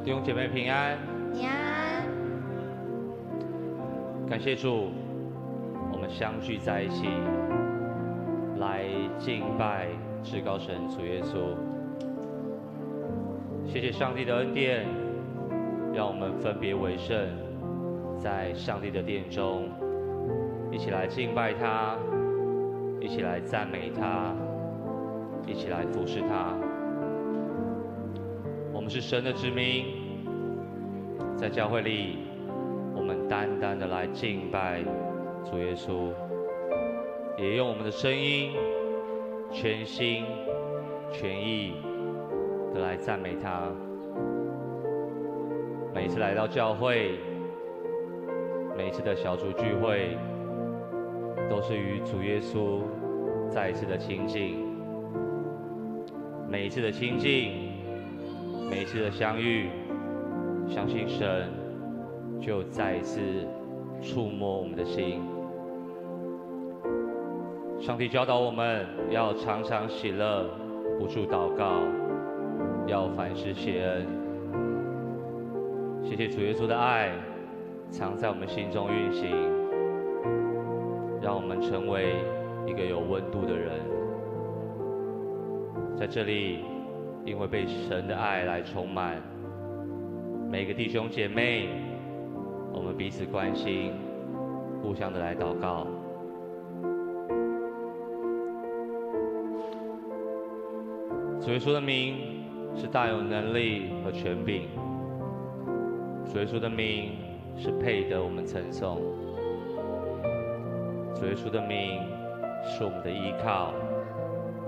弟兄姐妹平安，平安。感谢主，我们相聚在一起，来敬拜至高神主耶稣。谢谢上帝的恩典，让我们分别为圣，在上帝的殿中，一起来敬拜他，一起来赞美他，一起来服侍他。我们是神的子民，在教会里，我们单单的来敬拜主耶稣，也用我们的声音，全心全意的来赞美他。每一次来到教会，每一次的小组聚会，都是与主耶稣再一次的亲近。每一次的亲近，每一次的相遇，相信神就再一次触摸我们的心。上帝教导我们要常常喜乐，不住祷告，要凡事谢恩。谢谢主耶稣的爱常在我们心中运行，让我们成为一个有温度的人。在这里，因为被神的爱来充满，每个弟兄姐妹，我们彼此关心，互相的来祷告。主耶稣的名是大有能力和权柄，主耶稣的名是配得我们称颂，主耶稣的名是我们的依靠，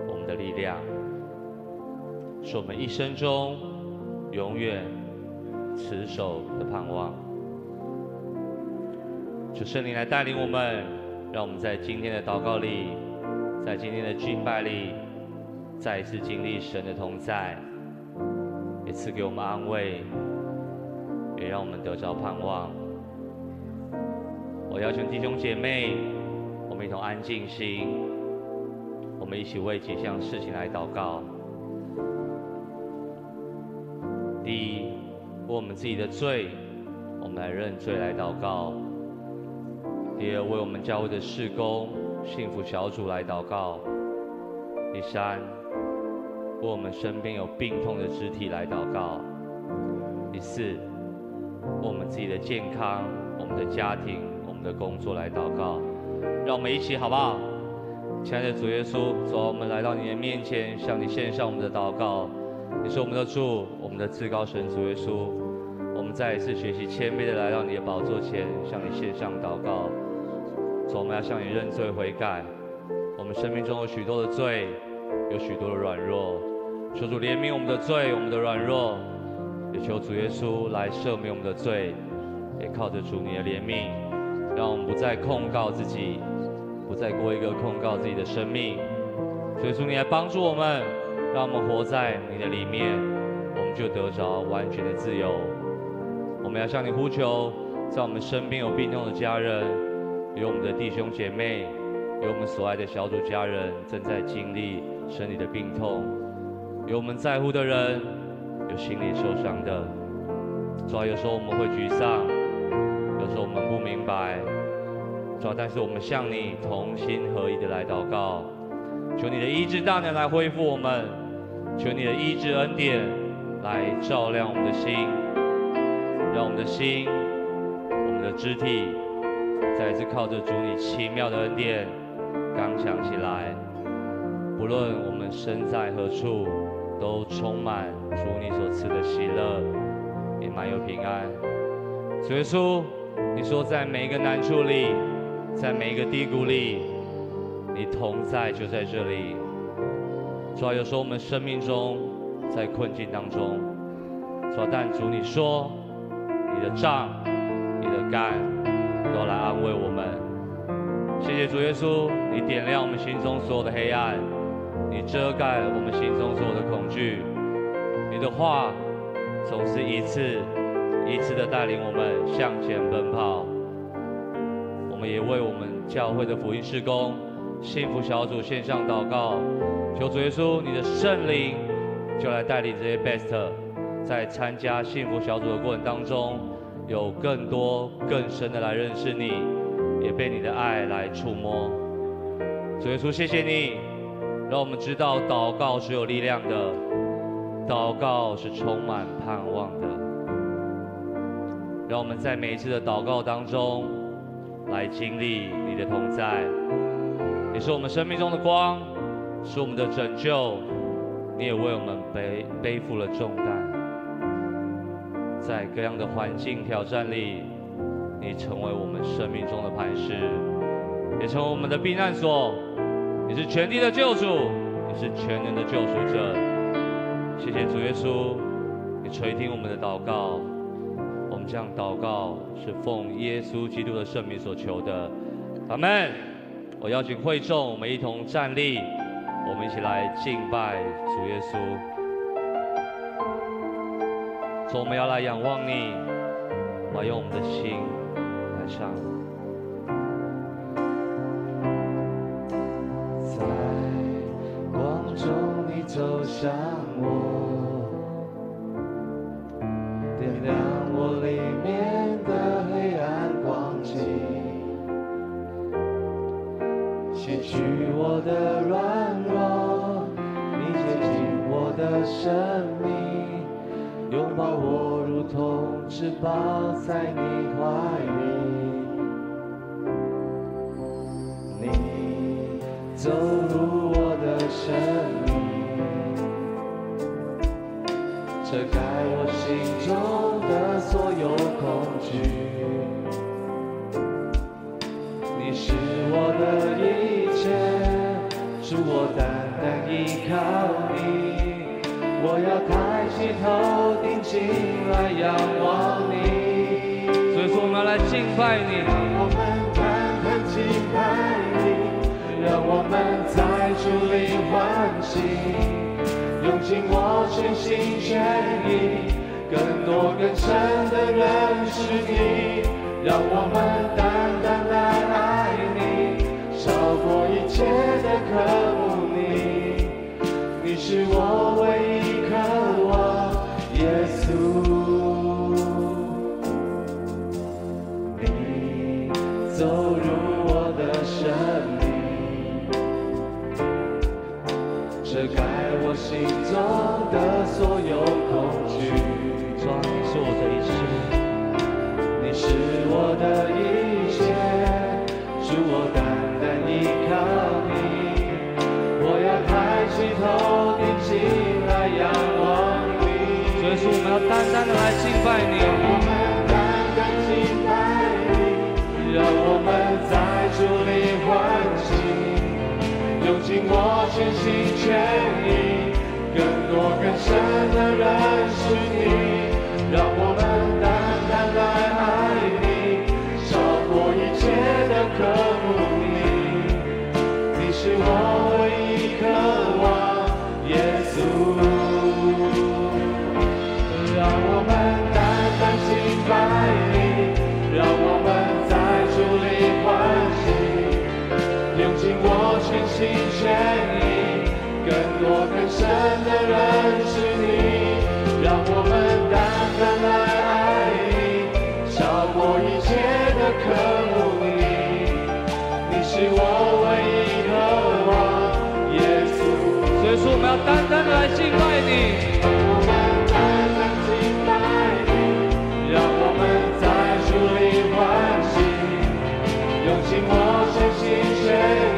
我们的力量，是我们一生中永远持守的盼望。求圣灵来带领我们，让我们在今天的祷告里，在今天的敬拜里，再一次经历神的同在，也赐给我们安慰，也让我们得着盼望。我邀请弟兄姐妹，我们一同安静心，我们一起为几项事情来祷告。第一，为我们自己的罪，我们来认罪来祷告。第二，为我们教会的事工、幸福小组来祷告。第三，为我们身边有病痛的肢体来祷告。第四，为我们自己的健康、我们的家庭、我们的工作来祷告。让我们一起好不好？亲爱的主耶稣，主啊，我们来到你的面前，向你献上我们的祷告。你是我们的主，我们的至高神主耶稣。我们再一次学习谦卑的来到你的宝座前，向你献上祷告。主，我们要向你认罪悔改。我们生命中有许多的罪，有许多的软弱。求主怜悯我们的罪，我们的软弱，也求主耶稣来赦免我们的罪。也靠着主你的怜悯，让我们不再控告自己，不再过一个控告自己的生命。主耶稣，你来帮助我们，让我们活在你的里面，我们就得着完全的自由。我们要向你呼求，在我们身边有病痛的家人，有我们的弟兄姐妹，有我们所爱的小组家人正在经历身体的病痛，有我们在乎的人，有心里受伤的。主啊，有时候我们会沮丧，有时候我们不明白，主啊，但是我们向你同心合一的来祷告，求你的医治大能来恢复我们，求你的医治恩典来照亮我们的心，让我们的心、我们的肢体再一次靠着主你奇妙的恩典刚强起来。不论我们身在何处，都充满主你所赐的喜乐，也满有平安。主耶稣，你说在每一个难处里，在每一个低谷里，你同在就在这里。主啊，有时候我们生命中在困境当中，主啊，但主你说，你的杖、你的竿都要来安慰我们。谢谢主耶稣，你点亮我们心中所有的黑暗，你遮盖我们心中所有的恐惧。你的话总是一次一次的带领我们向前奔跑。我们也为我们教会的福音事工、幸福小组献上祷告，求主耶稣你的圣灵就来带领这些 best，在参加幸福小组的过程当中，有更多更深的来认识你，也被你的爱来触摸。主耶稣，谢谢你，让我们知道祷告是有力量的，祷告是充满盼望的。让我们在每一次的祷告当中，来经历你的同在。你是我们生命中的光，是我们的拯救，你也为我们背负了重担。在各样的环境挑战里，你成为我们生命中的磐石，也成为我们的避难所。你是全地的救主，你是全能的救赎者。谢谢主耶稣，你垂听我们的祷告。我们这样祷告是奉耶稣基督的圣名所求的，阿们。我邀请会众，我们一同站立，我们一起来敬拜主耶稣。主，我们要来仰望你，我要用我们的心来唱。在光中你走向我，点亮我里面的黑暗光景，洗去我的软弱，你接近我的生命，拥抱我如同至宝在你怀里。你走入我的生命，遮盖我心中的所有恐惧。你是我的一切，主，我单单依靠你。我要抬起头，定睛来仰望你。所以说，我们要来敬拜你。我们单单敬拜你，让我们在主里欢喜，用尽我全心全意，更多更深的认识你。让我们单单来爱你，超过一切的渴慕你。你是我唯一渴望，耶稣。你走入我的生命，遮盖我心中的所有恐惧。主啊，你是我的一切，你是我的一切，主，我单单依靠你。我要抬起头，定睛来仰望你。所以说，我们要单单的来敬拜你。我们单单敬拜你，让我们在主里欢喜，用尽我全心全意，更多更深的认识你。让我们单单来爱你，超过一切的渴慕你。你是我唯一渴望，耶稣。让我们单单敬拜你，让我们在主里欢喜，用尽我全心全意，更多更深的认识你。让我们单单来爱你，超过一切的渴慕你。你是我唯一渴望，耶稣。所以说，我们要单单的来敬拜你。我们单单敬拜你，让我们在主里欢喜，用尽我全心全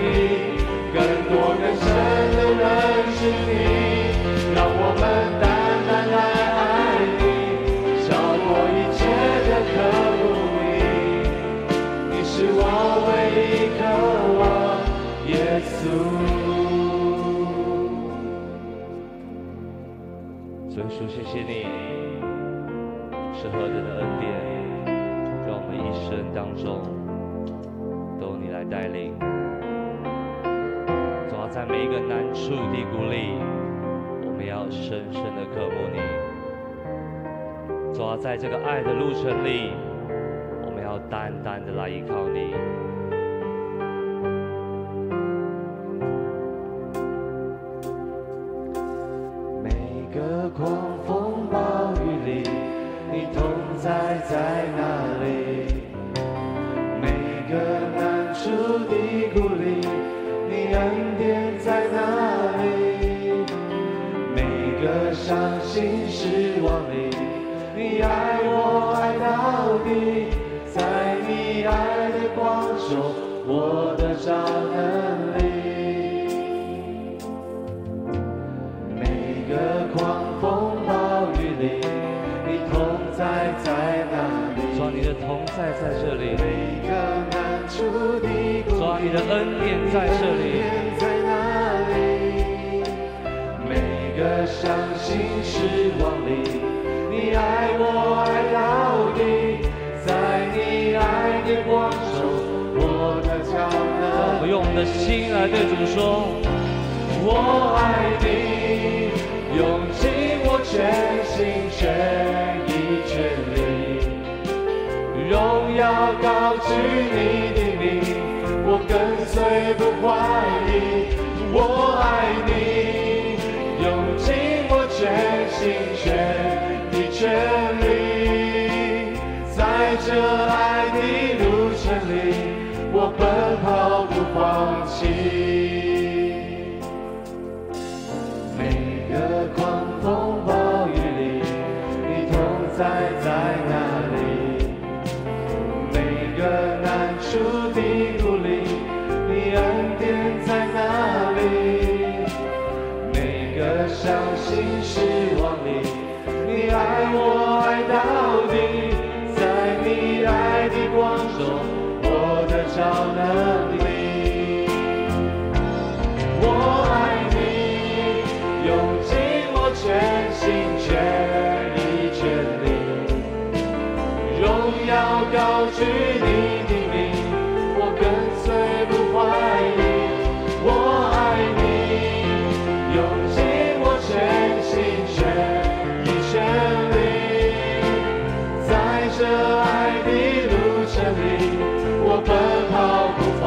意，更多更深的认识你。让我们单单来爱你，超过一切的渴慕你。你是我唯一渴望，耶稣。所以说，谢谢你，是何等的恩典，让我们一生当中都有你来带领。主要在每一个难处低谷里，我们要深深的渴慕你。主要在这个爱的路程里，我们要单单的来依靠你。每个狂风暴雨在哪里？每个伤心失望里，你爱我爱到底，在你爱的光中，我得着能力。每个狂风暴雨里，你同在在哪里？主啊，你的同在在这里。每个难处的主啊，你的恩典在这里。在哪里？每个伤心失望里，你爱我爱到底，在你爱的光中，我的脚能。我们用我们的心来对主说：我爱你，用尽我全心全意全力，荣耀高举你的名，我跟随不怀疑。我爱你，用尽我全心全意全力，在这爱的路程里，我奔跑不放弃。每个狂风暴雨里，你同在在哪里？每个难处的鼓励，你恩典在哪里？每个伤心失望里，你爱我爱到底，在你爱的光中，我得着能力。我爱你，用尽我全心全意全力，荣耀高举你的名，我跟随不怀疑。我爱你，用尽我全心全意全力，在这爱的路程里，我奔跑不放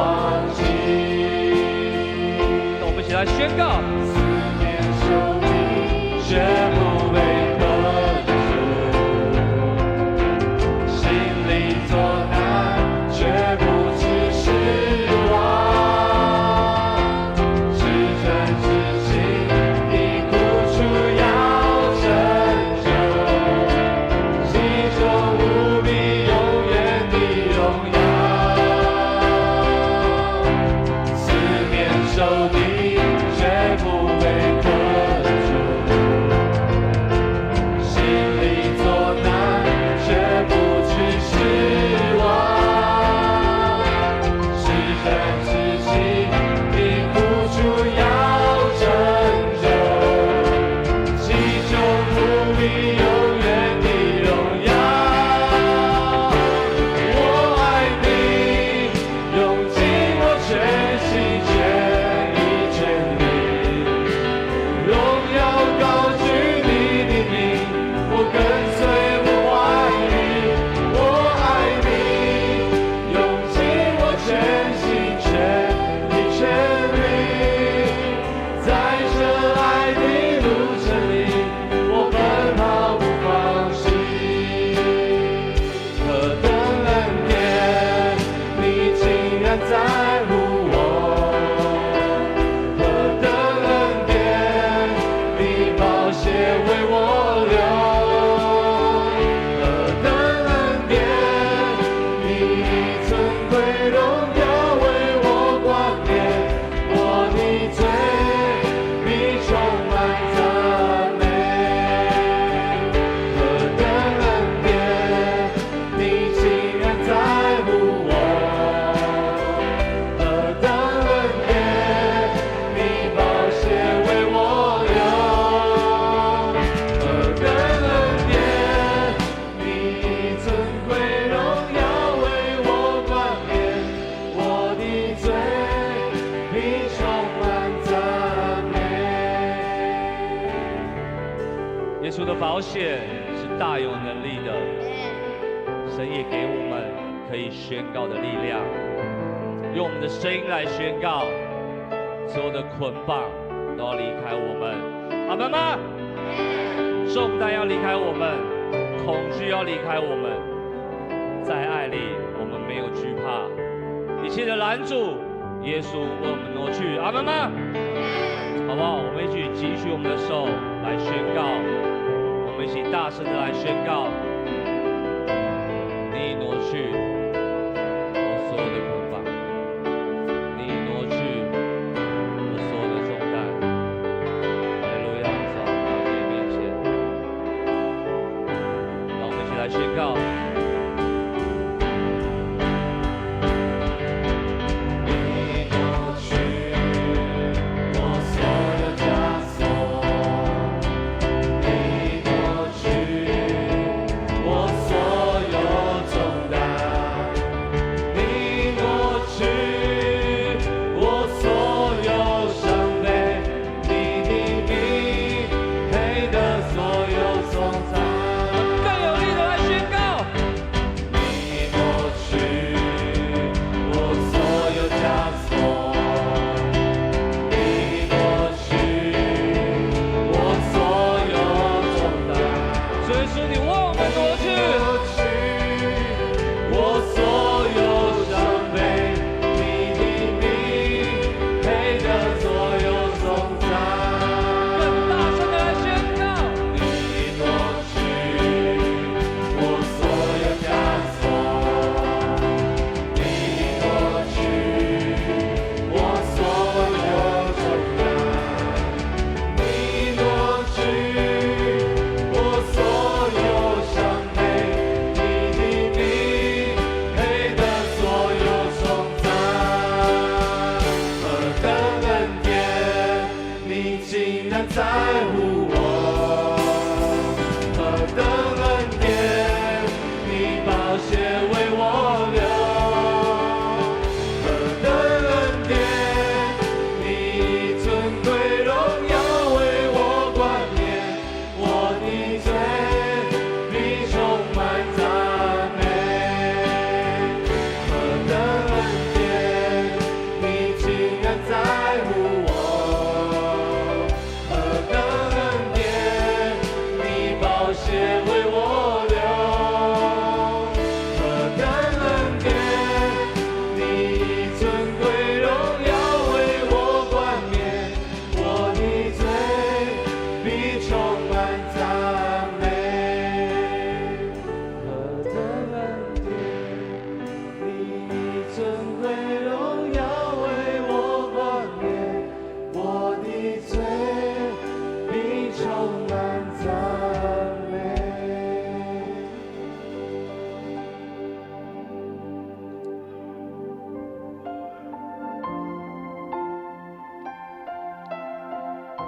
弃。那我们一起来宣告：思念受敌，绝不被困住；心里作难，绝不致失望。至真至情的苦楚要拯救，其中无比永远的荣耀。思念受敌，绝不被困住；心里作难，绝不致失望。至真至情的苦楚要拯救，其中无比永远的荣耀。我爱你，用尽我全心全意全力，荣耀高举你的名，我跟随不怀疑。我爱你，用尽我全心全意全力，在这爱的路程里，我奔跑不放弃。何等恩典，你竟然在乎我；何等恩典，你宝血为我流；何等恩典，你以尊贵荣耀为我冠冕，我的罪必充满赞美。何等恩典，你竟然在乎我；何等恩典，你宝血为我流；何等恩典，你以尊贵荣耀为我冠冕，我的罪必充满赞美。耶稣的宝血是大有能力的，神也给我们可以宣告的力量，用我们的声音来宣告，所有的捆绑都要离开我们。阿们吗？重担要离开我们，恐惧要离开我们，在爱里我们没有惧怕，一切的拦阻，耶稣为我们挪去。阿们吗？不好？我们一起举起我们的手来宣告，我们一起大声的来宣告：你挪去我所有的捆绑，你挪去我所有的重担。哈利路亚！走到你的面前，让我们一起来宣告。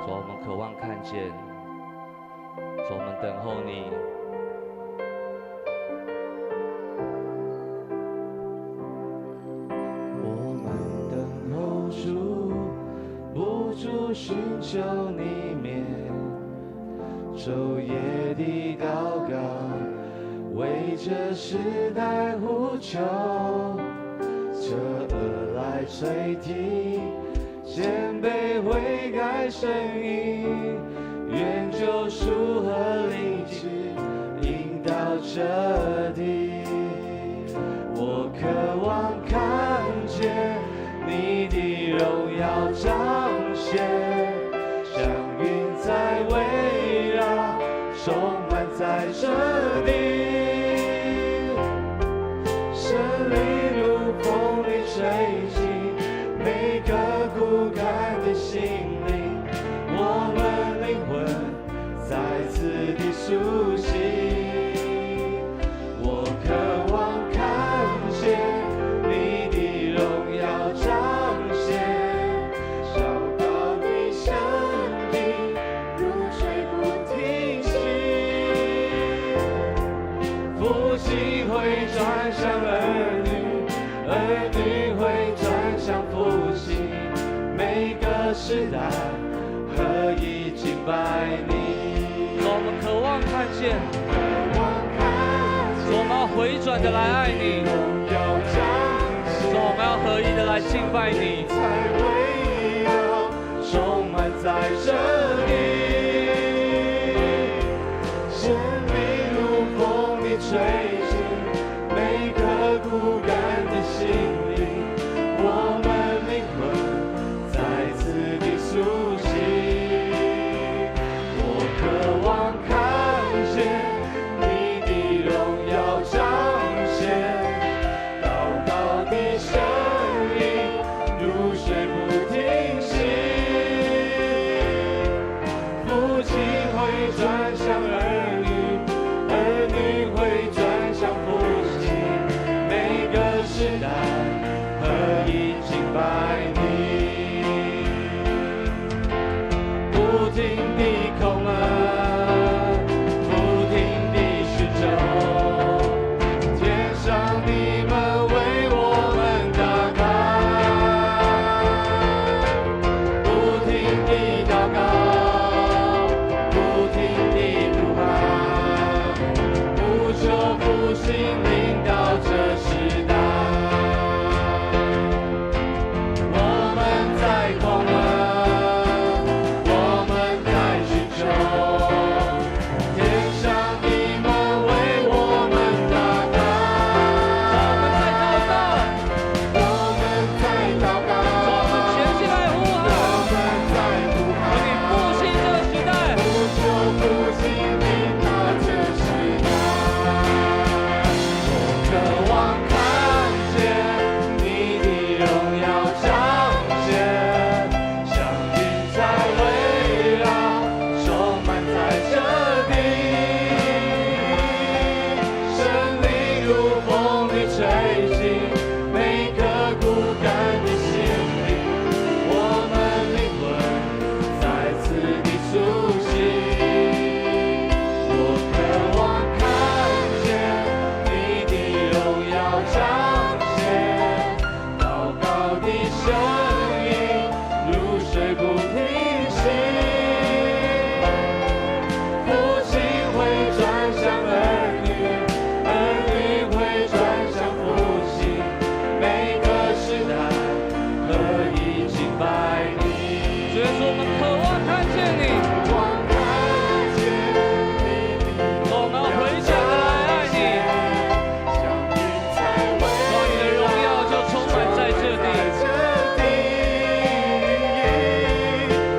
主，我们渴望看见，主，我们等候你。我们等候主，不住寻求你面，昼夜的祷告，为这时代呼求，这恶来垂听。谦卑悔改声音，愿救赎和灵智引导彻底。我渴望看见你的荣耀彰显，像云在围绕，充满在这地。神灵如风里吹进每个枯干的心灵，我们灵魂再次的苏醒。我渴望看见你的荣耀彰显，烧到你生命如水不停息。父亲会转向儿女，儿女会转向父亲，每个时代何以敬拜你。我们渴望看见，我们要回转的来爱你，我们要合一的来敬拜你。才围绕充满在这里，生命如风里吹进每个骨干的心灵，我们灵魂再次的苏醒。停地叩门，不停地寻求，天上的门为我们打开，不停地祷告，不停地呼喊，不求复兴领导这时代。我们在狂奔，我们在寻求，天上的门为我们打开。我们在祷告，我们全心来呼喊，我们在呼喊，你复兴这个时代，不求复兴领导这时代。我渴望看见你的荣耀彰显，像云彩围绕，充满在这地。神灵如风里吹进每颗骨感的心灵，我们灵魂再次地苏醒。我渴望看见你的荣耀彰显，祷告的声音如水不停息。父亲会转向儿女，儿女会转向父亲，每个时代可以敬拜你。主耶稣，我们渴望看见你，渴望看见你的我们要回转的来爱你，像云彩围你的荣耀就充满在这地。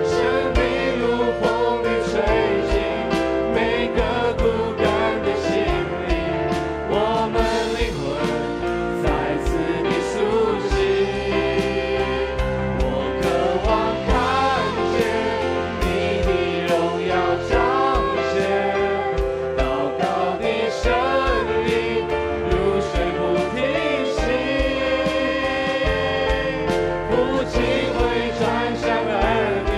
生命如风里吹进每个骨感的心灵，我们灵魂再次地苏醒。我渴望看见你的荣耀彰显，祷告的声音如水不停息。父亲会转向儿女，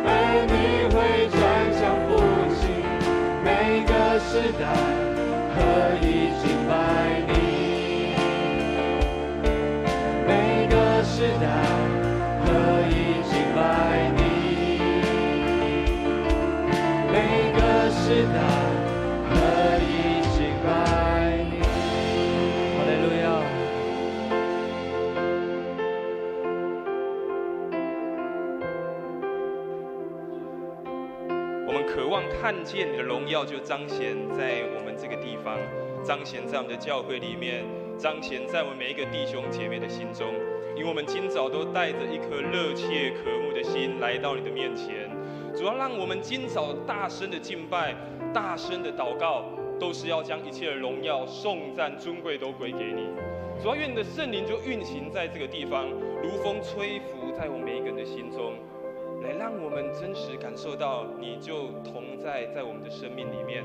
儿女会转向父亲，每个时代可以敬拜你，每个时代可以敬拜你，每个时代可以敬拜你。哈利路亚。我们渴望看见你的荣耀，就彰显在我们这个地方，彰显在我们的教会里面，彰显在我们每一个弟兄姐妹的心中。因为我们今早都带着一颗热切渴慕的心来到你的面前，主要让我们今早大声的敬拜，大声的祷告，都是要将一切的荣耀、颂赞、尊贵都归给你。主要愿你的圣灵就运行在这个地方，如风吹拂在我们每一个人的心中，来让我们真实感受到你就同在我们的生命里面。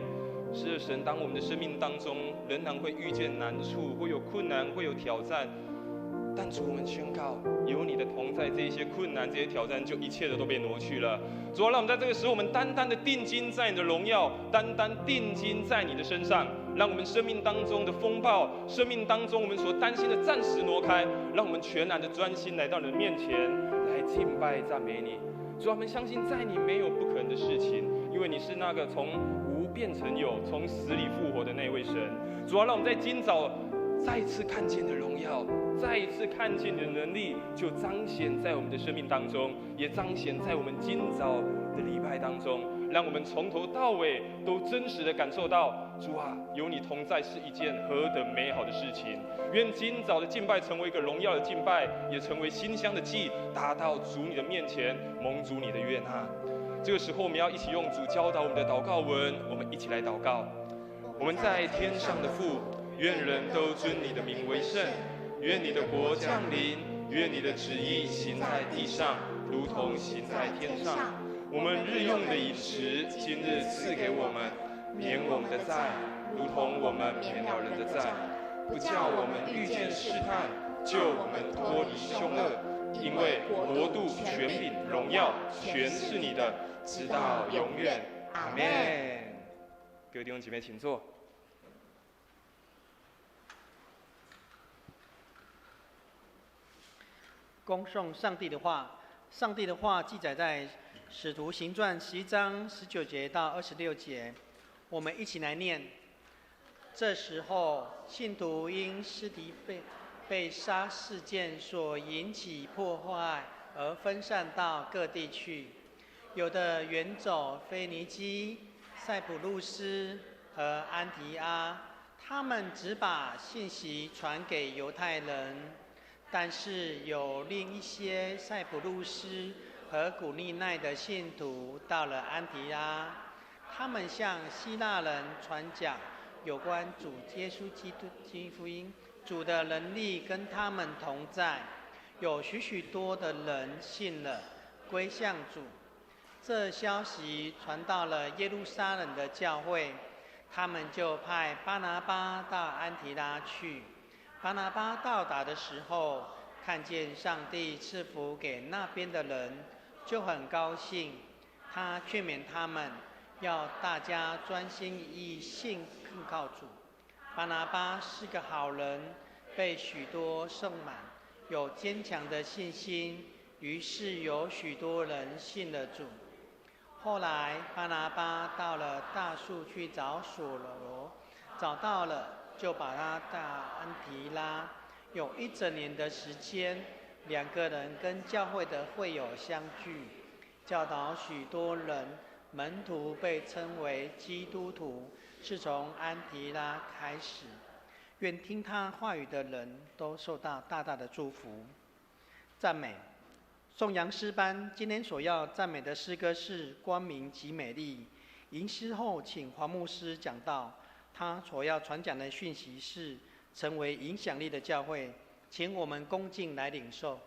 是的，神，当我们的生命当中仍然会遇见难处，会有困难，会有挑战，但主，我们宣告，有你的同在，这一些困难、这些挑战就一切的都被挪去了。主啊，让我们在这个时候，我们单单的定睛在你的荣耀，单单定睛在你的身上，让我们生命当中的风暴，生命当中我们所担心的暂时挪开，让我们全然的专心来到你的面前，来敬拜赞美你。主啊，我们相信在你没有不可能的事情，因为你是那个从无变成有，从死里复活的那位神。主啊，让我们在今早再一次看见你的荣耀，再一次看见你的能力，就彰显在我们的生命当中，也彰显在我们今早的礼拜当中，让我们从头到尾都真实的感受到，主啊，有你同在是一件何等美好的事情。愿今早的敬拜成为一个荣耀的敬拜，也成为馨香的祭，达到主你的面前，蒙主你的悦纳。这个时候，我们要一起用主教导我们的祷告文，我们一起来祷告。我们在天上的父，愿人都尊你的名为圣，愿你的国降临，愿你的旨意行在地上，如同行在天上。我们日用的饮食，今日赐给我们，免我们的债，如同我们免了人的债，不叫我们遇见试探，救我们脱离凶恶。因为国度、权柄、荣耀，全是你的，直到永远。阿们。各位弟兄姐妹，请坐。恭颂上帝的话，上帝的话记载在《使徒行传》11章19节到26节，我们一起来念。这时候，信徒因司提反被杀事件所引起破坏，而分散到各地去，有的远走腓尼基、塞浦路斯和安提阿，他们只把信息传给犹太人。但是有另一些塞浦路斯和古利奈的信徒到了安提阿，他们向希腊人传讲有关主耶稣基督的福音，主的能力跟他们同在，有许许多的人信了，归向主。这消息传到了耶路撒冷的教会，他们就派巴拿巴到安提拉去。巴拿巴到达的时候，看见上帝赐福给那边的人，就很高兴。他劝勉他们，要大家专心一心更靠主。巴拿巴是个好人，被许多圣满，有坚强的信心，于是有许多人信了主。后来巴拿巴到了大树去找所罗，找到了，就把他到安提拉，有1整年的时间，两个人跟教会的会友相聚，教导许多人，门徒被称为基督徒，是从安提拉开始。愿听他话语的人都受到大大的祝福。赞美颂扬诗班今天所要赞美的诗歌是光明及美丽。吟诗后请黄牧师讲道，他所要传讲的讯息是成为影响力的教会，请我们恭敬来领受。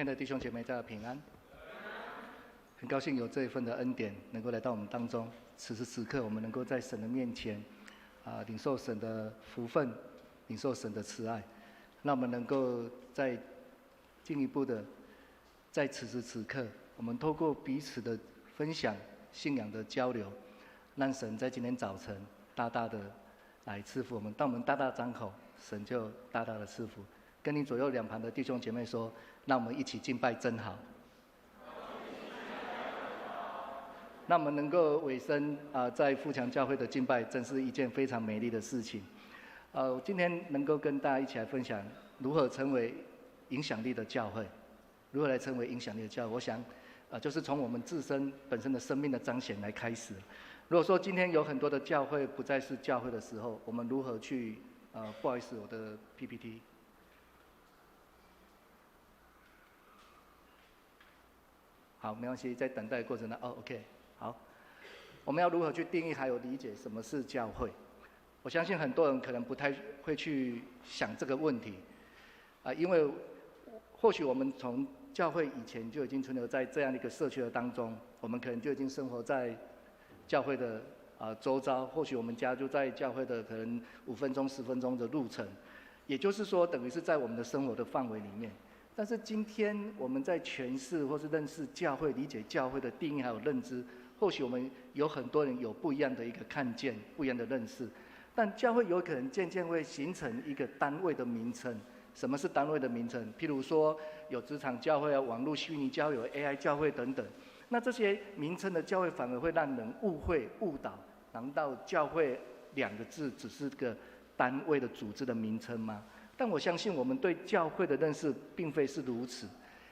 天的弟兄姐妹，大家平安。很高兴有这一份的恩典能够来到我们当中。此时此刻，我们能够在神的面前，领受神的福分，领受神的慈爱。让我们能够再进一步的，在此时此刻，我们透过彼此的分享、信仰的交流，让神在今天早晨大大的来赐福我们。当我们大大张口，神就大大的赐福。跟你左右两旁的弟兄姐妹说，让我们一起敬拜真好。那我们能够委身在富强教会的敬拜，真是一件非常美丽的事情。我今天能够跟大家一起来分享如何成为影响力的教会，如何来成为影响力的教会。我想，就是从我们自身本身的生命的彰显来开始。如果说今天有很多的教会不再是教会的时候，我们如何去？不好意思，我的 PPT。好，没关系，在等待的过程中，OK， 好。我们要如何去定义还有理解什么是教会？我相信很多人可能不太会去想这个问题，因为或许我们从教会以前就已经存留在这样的一个社区的当中，我们可能就已经生活在教会的周遭，或许我们家就在教会的可能5分钟、10分钟的路程，也就是说，等于是在我们的生活的范围里面。但是今天我们在诠释或是认识教会、理解教会的定义还有认知，或许我们有很多人有不一样的一个看见、不一样的认识。但教会有可能渐渐会形成一个单位的名称。什么是单位的名称？譬如说有职场教会网络虚拟教会、有 AI 教会等等。那这些名称的教会反而会让人误会、误导。难道教会2个字只是个单位的组织的名称吗？但我相信我们对教会的认识并非是如此，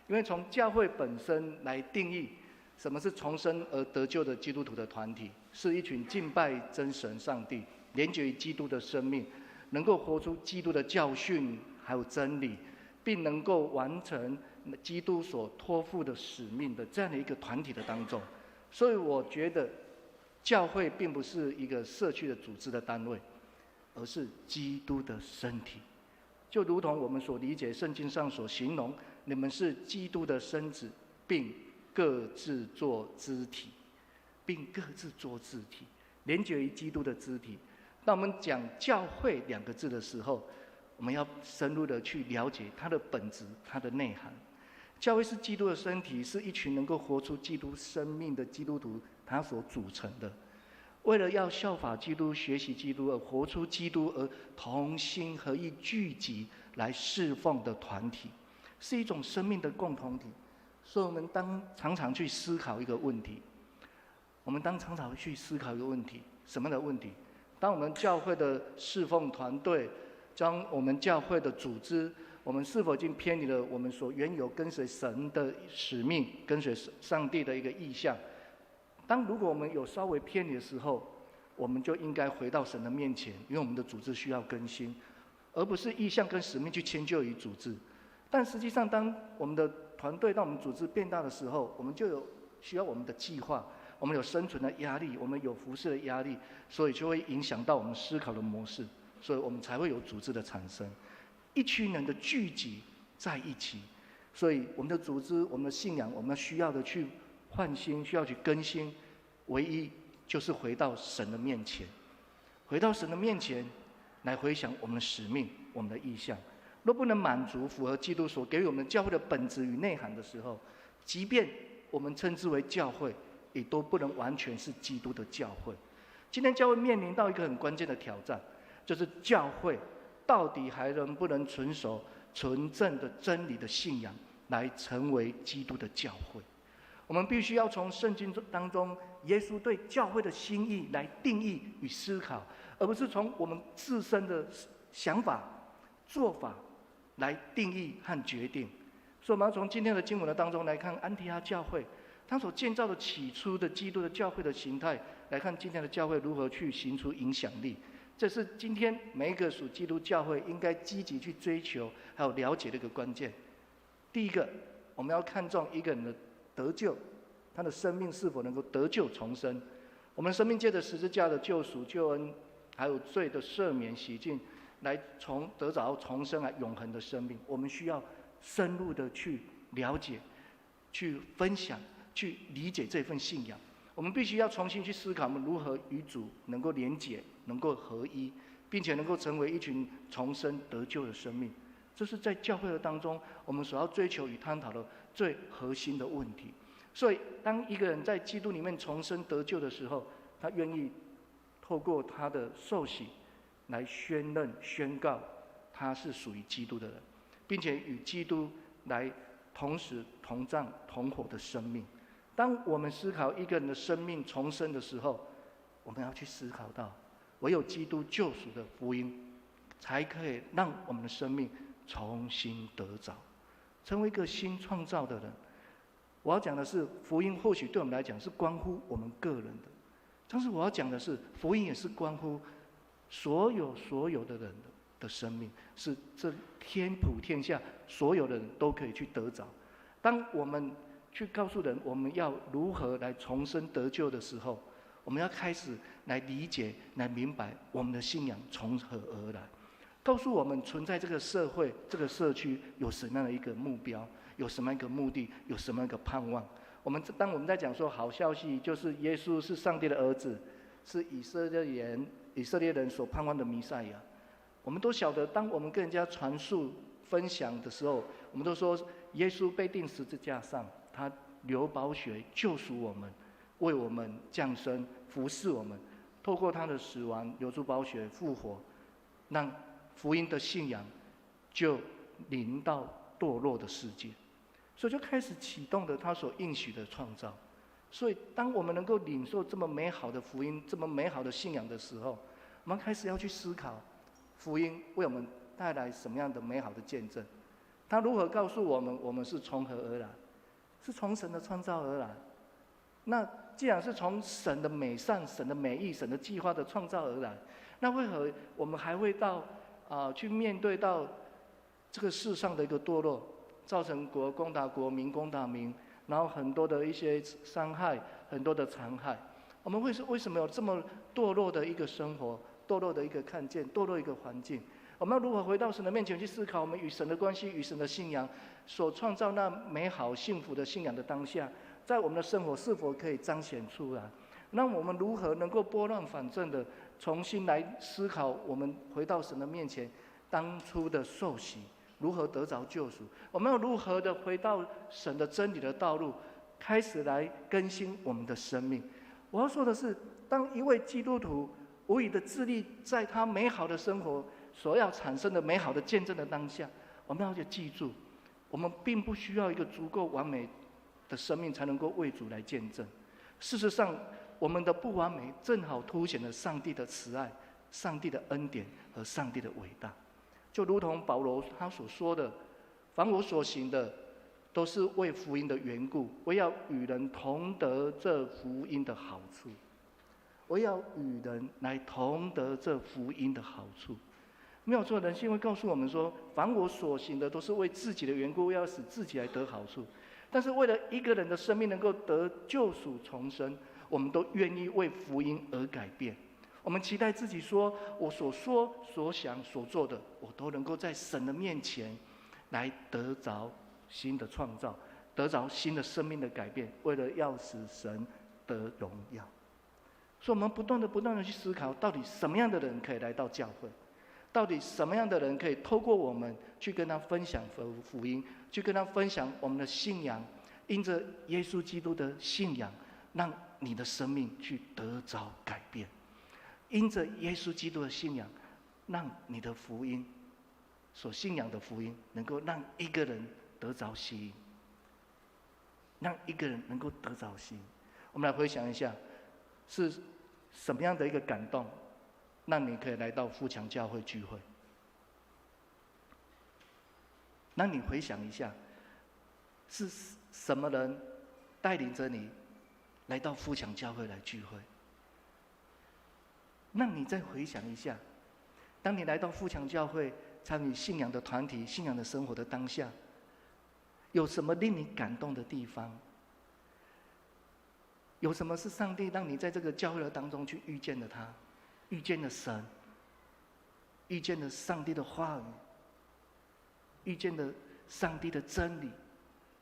因为从教会本身来定义，什么是重生而得救的基督徒的团体，是一群敬拜真神上帝、连结于基督的生命，能够活出基督的教训还有真理，并能够完成基督所托付的使命的这样的一个团体的当中。所以我觉得教会并不是一个社区的组织的单位，而是基督的身体。就如同我们所理解圣经上所形容，你们是基督的身子，并各自做肢体，连结于基督的肢体。当我们讲教会2个字的时候，我们要深入的去了解它的本质、它的内涵。教会是基督的身体，是一群能够活出基督生命的基督徒他所组成的。为了要效法基督、学习基督而活出基督，而同心合意聚集来侍奉的团体，是一种生命的共同体。所以我们常常去思考一个问题，什么的问题？当我们教会的侍奉团队，将我们教会的组织，我们是否已经偏离了我们所原有跟随神的使命，跟随上帝的一个意向？如果我们有稍微偏离的时候，我们就应该回到神的面前，因为我们的组织需要更新，而不是意向跟使命去迁就于组织。但实际上，当我们的团队、当我们组织变大的时候，我们就需要我们的计划，我们有生存的压力，我们有服事的压力，所以就会影响到我们思考的模式，所以我们才会有组织的产生，一群人的聚集在一起。所以我们的组织、我们的信仰，我们需要的去换新，需要去更新，唯一就是回到神的面前，来回想我们的使命、我们的意向。若不能满足符合基督所给予我们教会的本质与内涵的时候，即便我们称之为教会，也都不能完全是基督的教会。今天教会面临到一个很关键的挑战，就是教会到底还能不能纯熟、纯正的真理的信仰，来成为基督的教会。我们必须要从圣经当中耶稣对教会的心意来定义与思考，而不是从我们自身的想法、做法来定义和决定。所以我们要从今天的经文的当中来看安提阿教会他所建造的起初的基督的教会的形态，来看今天的教会如何去行出影响力。这是今天每一个属基督教会应该积极去追求还有了解的一个关键。第一个，我们要看重一个人的得救，他的生命是否能够得救重生。我们生命借着十字架的救赎、救恩，还有罪的赦免、洗净，来得着重生永恒的生命。我们需要深入的去了解、去分享、去理解这份信仰。我们必须要重新去思考，我们如何与主能够连结、能够合一，并且能够成为一群重生得救的生命。这是在教会的当中，我们所要追求与探讨的最核心的问题。所以，当一个人在基督里面重生得救的时候，他愿意透过他的受洗来宣告他是属于基督的人，并且与基督来同时同葬同活的生命。当我们思考一个人的生命重生的时候，我们要去思考到，唯有基督救赎的福音，才可以让我们的生命重新得着，成为一个新创造的人。我要讲的是，福音或许对我们来讲是关乎我们个人的，但是我要讲的是，福音也是关乎所有的人的生命，是这天普天下所有的人都可以去得着。当我们去告诉人我们要如何来重生得救的时候，我们要开始来理解、来明白我们的信仰从何而来，告诉我们存在这个社会、这个社区有什么样的一个目标，有什么样一个目的，有什么样一个盼望。当我们在讲说好消息，就是耶稣是上帝的儿子，是以色列人所盼望的弥赛亚。我们都晓得，当我们跟人家传述、分享的时候，我们都说耶稣被钉十字架上，他流宝血救赎我们，为我们降生，服侍我们，透过他的死亡流出宝血复活，让福音的信仰就临到堕落的世界，所以就开始启动了他所应许的创造。所以当我们能够领受这么美好的福音、这么美好的信仰的时候，我们开始要去思考福音为我们带来什么样的美好的见证。他如何告诉我们，我们是从何而来？是从神的创造而来。那既然是从神的美善、神的美意、神的计划的创造而来，那为何我们还会去面对到这个世上的一个堕落，造成国攻打国，民攻打民，然后很多的一些伤害，很多的残害。我们为什么有这么堕落的一个生活，堕落的一个看见，堕落一个环境？我们要如何回到神的面前去思考我们与神的关系、与神的信仰所创造那美好幸福的信仰的当下，在我们的生活是否可以彰显出来？那我们如何能够拨乱反正的重新来思考，我们回到神的面前当初的受洗如何得着救赎？我们要如何的回到神的真理的道路，开始来更新我们的生命？我要说的是，当一位基督徒无以的致力在他美好的生活所要产生的美好的见证的当下，我们要去记住，我们并不需要一个足够完美的生命才能够为主来见证。事实上，我们的不完美正好凸显了上帝的慈爱、上帝的恩典和上帝的伟大。就如同保罗他所说的，凡我所行的，都是为福音的缘故，我要与人同得这福音的好处。我要与人来同得这福音的好处。没有错，人性会告诉我们说，凡我所行的，都是为自己的缘故，要使自己来得好处。但是为了一个人的生命能够得救赎重生，我们都愿意为福音而改变。我们期待自己说，我所说、所想、所做的，我都能够在神的面前来得着新的创造，得着新的生命的改变，为了要使神得荣耀。所以我们不断的去思考，到底什么样的人可以来到教会？到底什么样的人可以透过我们去跟他分享福音，去跟他分享我们的信仰，因着耶稣基督的信仰，让你的生命去得着改变。因着耶稣基督的信仰，让你的福音所信仰的福音能够让一个人得着吸引，让一个人能够得着吸引。我们来回想一下，是什么样的一个感动，让你可以来到富强教会聚会？让你回想一下，是什么人带领着你来到富强教会来聚会？让你再回想一下，当你来到富强教会参与信仰的团体、信仰的生活的当下，有什么令你感动的地方？有什么是上帝让你在这个教会的当中去遇见了他，遇见了神，遇见了上帝的话语，遇见了上帝的真理，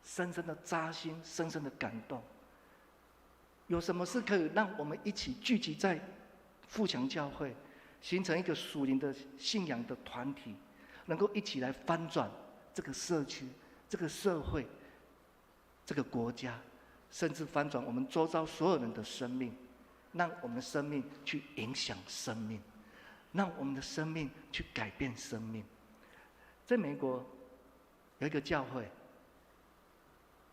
深深的扎心，深深的感动。有什么是可以让我们一起聚集在富强教会，形成一个属灵的信仰的团体，能够一起来翻转这个社区、这个社会、这个国家，甚至翻转我们周遭所有人的生命，让我们的生命去影响生命，让我们的生命去改变生命。在美国有一个教会，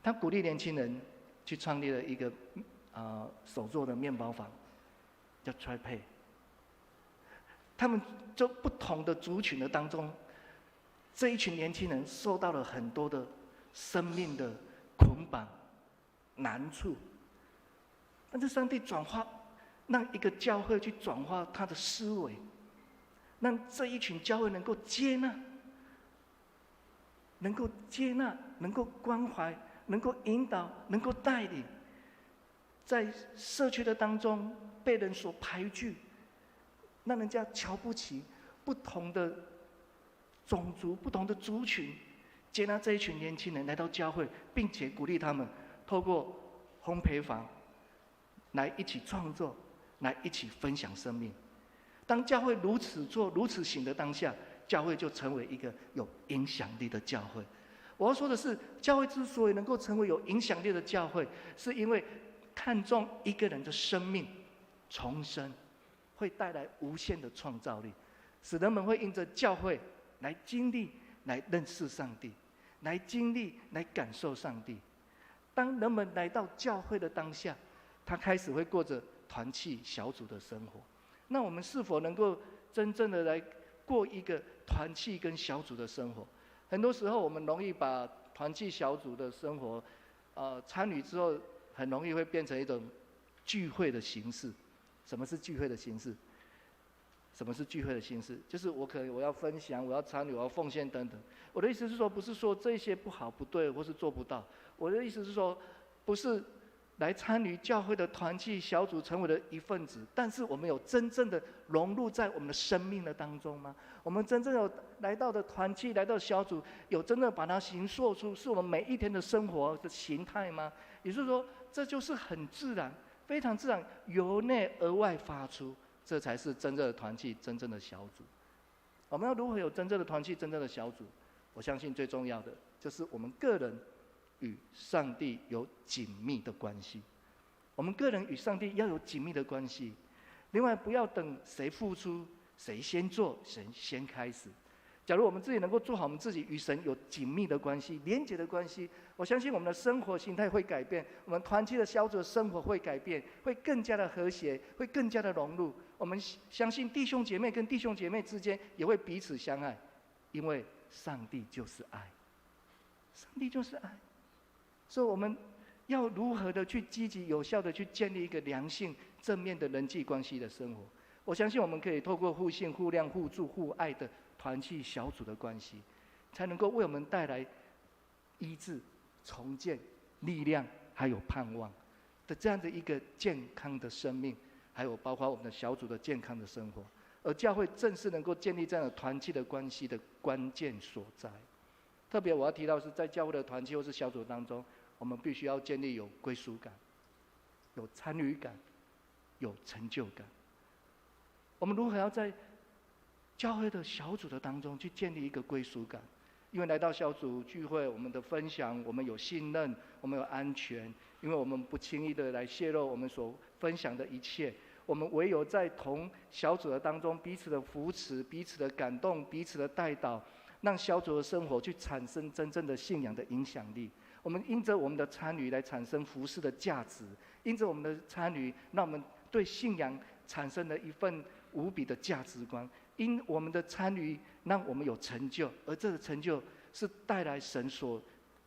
他鼓励年轻人去创立了一个手做的面包房，叫 Tri-Pay。他们就不同的族群的当中，这一群年轻人受到了很多的生命的捆绑、难处。但是上帝转化，让一个教会去转化他的思维，让这一群教会能够接纳、能够接纳、能够关怀、能够引导、能够带领，在社区的当中被人所排拒，让人家瞧不起不同的种族、不同的族群，接纳这一群年轻人来到教会，并且鼓励他们透过烘焙坊来一起创作，来一起分享生命。当教会如此做、如此行的当下，教会就成为一个有影响力的教会。我要说的是，教会之所以能够成为有影响力的教会，是因为看重一个人的生命重生，会带来无限的创造力，使人们会因着教会来经历、来认识上帝，来经历、来感受上帝。当人们来到教会的当下，他开始会过着团契小组的生活。那我们是否能够真正的来过一个团契跟小组的生活？很多时候我们容易把团契小组的生活，参与之后，很容易会变成一种聚会的形式。什么是聚会的形式？什么是聚会的形式？就是我要分享，我要参与，我要奉献等等。我的意思是说，不是说这些不好、不对，或是做不到。我的意思是说，不是来参与教会的团契小组成为了一份子，但是我们有真正的融入在我们的生命的当中吗？我们真正有来到的团契、来到小组，有真正把它形塑出是我们每一天的生活的形态吗？也就是说，这就是很自然、非常自然，由内而外发出，这才是真正的团契、真正的小组。我们要如何有真正的团契、真正的小组？我相信最重要的就是我们个人与上帝有紧密的关系。我们个人与上帝要有紧密的关系。另外，不要等谁付出、谁先做、谁先开始。假如我们自己能够做好我们自己与神有紧密的关系、连结的关系，我相信我们的生活形态会改变，我们团契的小组的生活会改变，会更加的和谐，会更加的融入。我们相信弟兄姐妹跟弟兄姐妹之间也会彼此相爱，因为上帝就是爱，上帝就是爱。所以我们要如何的去积极有效的去建立一个良性正面的人际关系的生活？我相信我们可以透过互信、互谅、互助、互爱的团契小组的关系，才能够为我们带来医治、重建、力量，还有盼望的这样的一个健康的生命，还有包括我们的小组的健康的生活。而教会正是能够建立这样的团契的关系的关键所在。特别我要提到是在教会的团契或是小组当中，我们必须要建立有归属感、有参与感、有成就感。我们如何要在教会的小组的当中去建立一个归属感？因为来到小组聚会，我们的分享，我们有信任，我们有安全，因为我们不轻易的来泄露我们所分享的一切。我们唯有在同小组的当中，彼此的扶持、彼此的感动、彼此的带导，让小组的生活去产生真正的信仰的影响力。我们因着我们的参与来产生服事的价值，因着我们的参与，让我们对信仰产生了一份无比的价值观。因我们的参与，让我们有成就，而这个成就是带来神所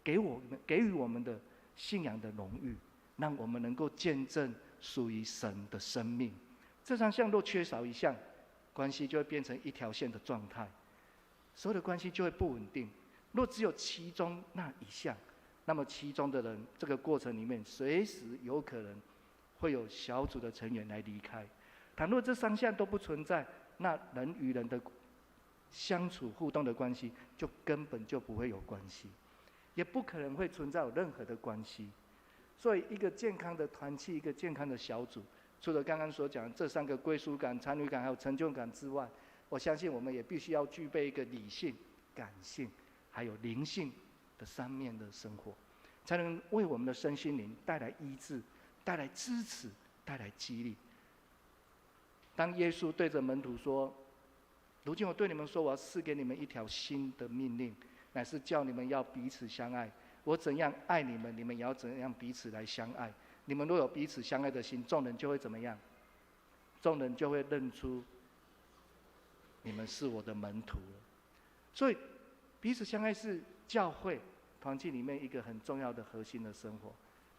给予我们的信仰的荣誉，让我们能够见证属于神的生命。这三项若缺少一项，关系就会变成一条线的状态，所有的关系就会不稳定。若只有其中那一项，那么其中的人，这个过程里面随时有可能会有小组的成员来离开。倘若这三项都不存在，那人与人的相处互动的关系就根本就不会有关系。也不可能会存在有任何的关系。所以，一个健康的团契，一个健康的小组，除了刚刚所讲这3个归属感、参与感还有成就感之外，我相信我们也必须要具备一个理性、感性还有灵性的3面的生活，才能为我们的身心灵带来医治、带来支持、带来激励。当耶稣对着门徒说：“如今我对你们说，我要赐给你们一条新的命令，乃是叫你们要彼此相爱。我怎样爱你们，你们也要怎样彼此来相爱。你们若有彼此相爱的心，众人就会怎么样？众人就会认出你们是我的门徒了。”所以，彼此相爱是教会团契里面一个很重要的核心的生活。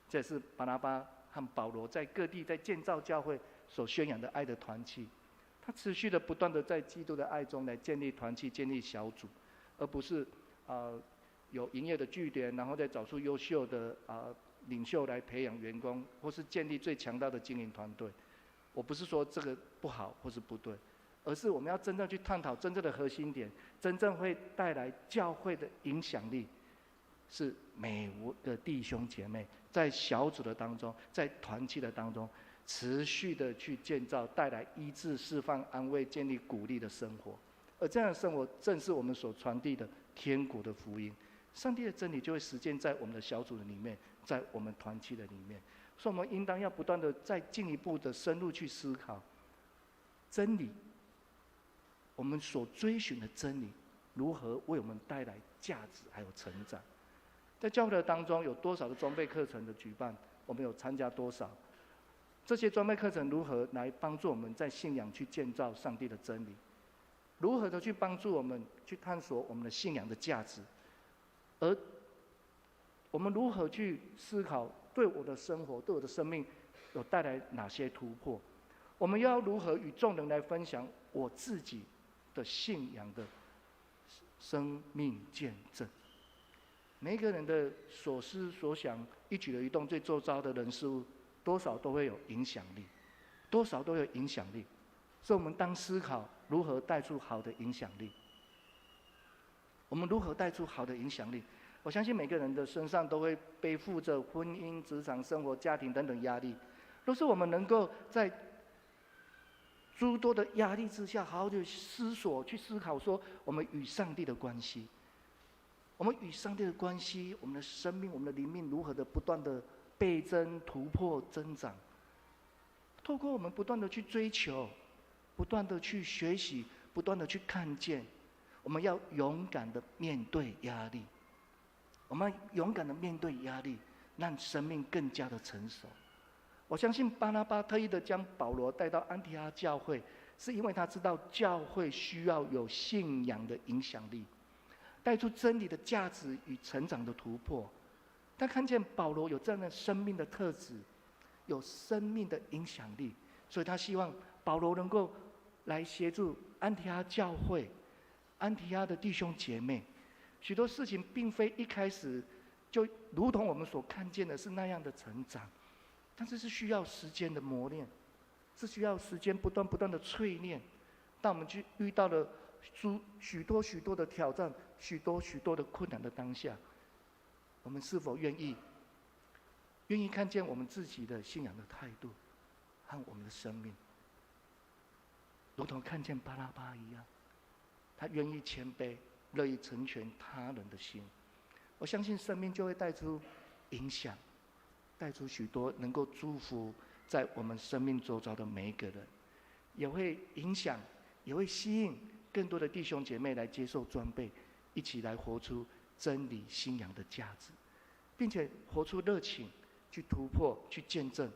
这也是巴拿巴和保罗在各地在建造教会所宣扬的爱的团契。他持续的不断的在基督的爱中来建立团契、建立小组，而不是有营业的据点，然后再找出优秀的领袖来培养员工，或是建立最强大的经营团队。我不是说这个不好或是不对，而是我们要真正去探讨真正的核心点，真正会带来教会的影响力，是每个弟兄姐妹在小组的当中，在团契的当中，持续的去建造带来医治、释放、安慰、建立、鼓励的生活。而这样的生活正是我们所传递的天国的福音。上帝的真理就会实践在我们的小组的里面，在我们团契的里面。所以我们应当要不断的再进一步的深入去思考真理，我们所追寻的真理如何为我们带来价值还有成长。在教会的当中有多少的装备课程的举办，我们有参加多少？这些装备课程如何来帮助我们在信仰去建造上帝的真理？如何的去帮助我们去探索我们的信仰的价值？而我们如何去思考对我的生活、对我的生命有带来哪些突破？我们要如何与众人来分享我自己的信仰的生命见证？每一个人的所思所想、一举一动、最周遭的人事物，多少都会有影响力，多少都有影响力。所以我们当思考如何带出好的影响力。我们如何带出好的影响力？我相信每个人的身上都会背负着婚姻、职场、生活、家庭等等压力。若是我们能够在诸多的压力之下，好好的思索、去思考，说我们与上帝的关系，我们与上帝的关系，我们的生命、我们的灵命如何的不断的倍增、突破、增长。透过我们不断的去追求，不断的去学习，不断的去看见。我们要勇敢的面对压力，我们勇敢的面对压力，让生命更加的成熟。我相信巴拿巴特意的将保罗带到安提阿教会，是因为他知道教会需要有信仰的影响力，带出真理的价值与成长的突破。他看见保罗有这样的生命的特质，有生命的影响力，所以他希望保罗能够来协助安提阿教会、安提阿的弟兄姐妹。许多事情并非一开始就如同我们所看见的是那样的成长，但是是需要时间的磨练，是需要时间不断的淬炼。当我们去遇到了许多的挑战、许多的困难的当下，我们是否愿意看见我们自己的信仰的态度和我们的生命，如同看见巴拿巴一样，他愿意谦卑，乐意成全他人的心。我相信生命就会带出影响，带出许多能够祝福在我们生命周遭的每一个人，也会影响，也会吸引更多的弟兄姐妹来接受装备，一起来活出真理信仰的价值，并且活出热情，去突破，去见证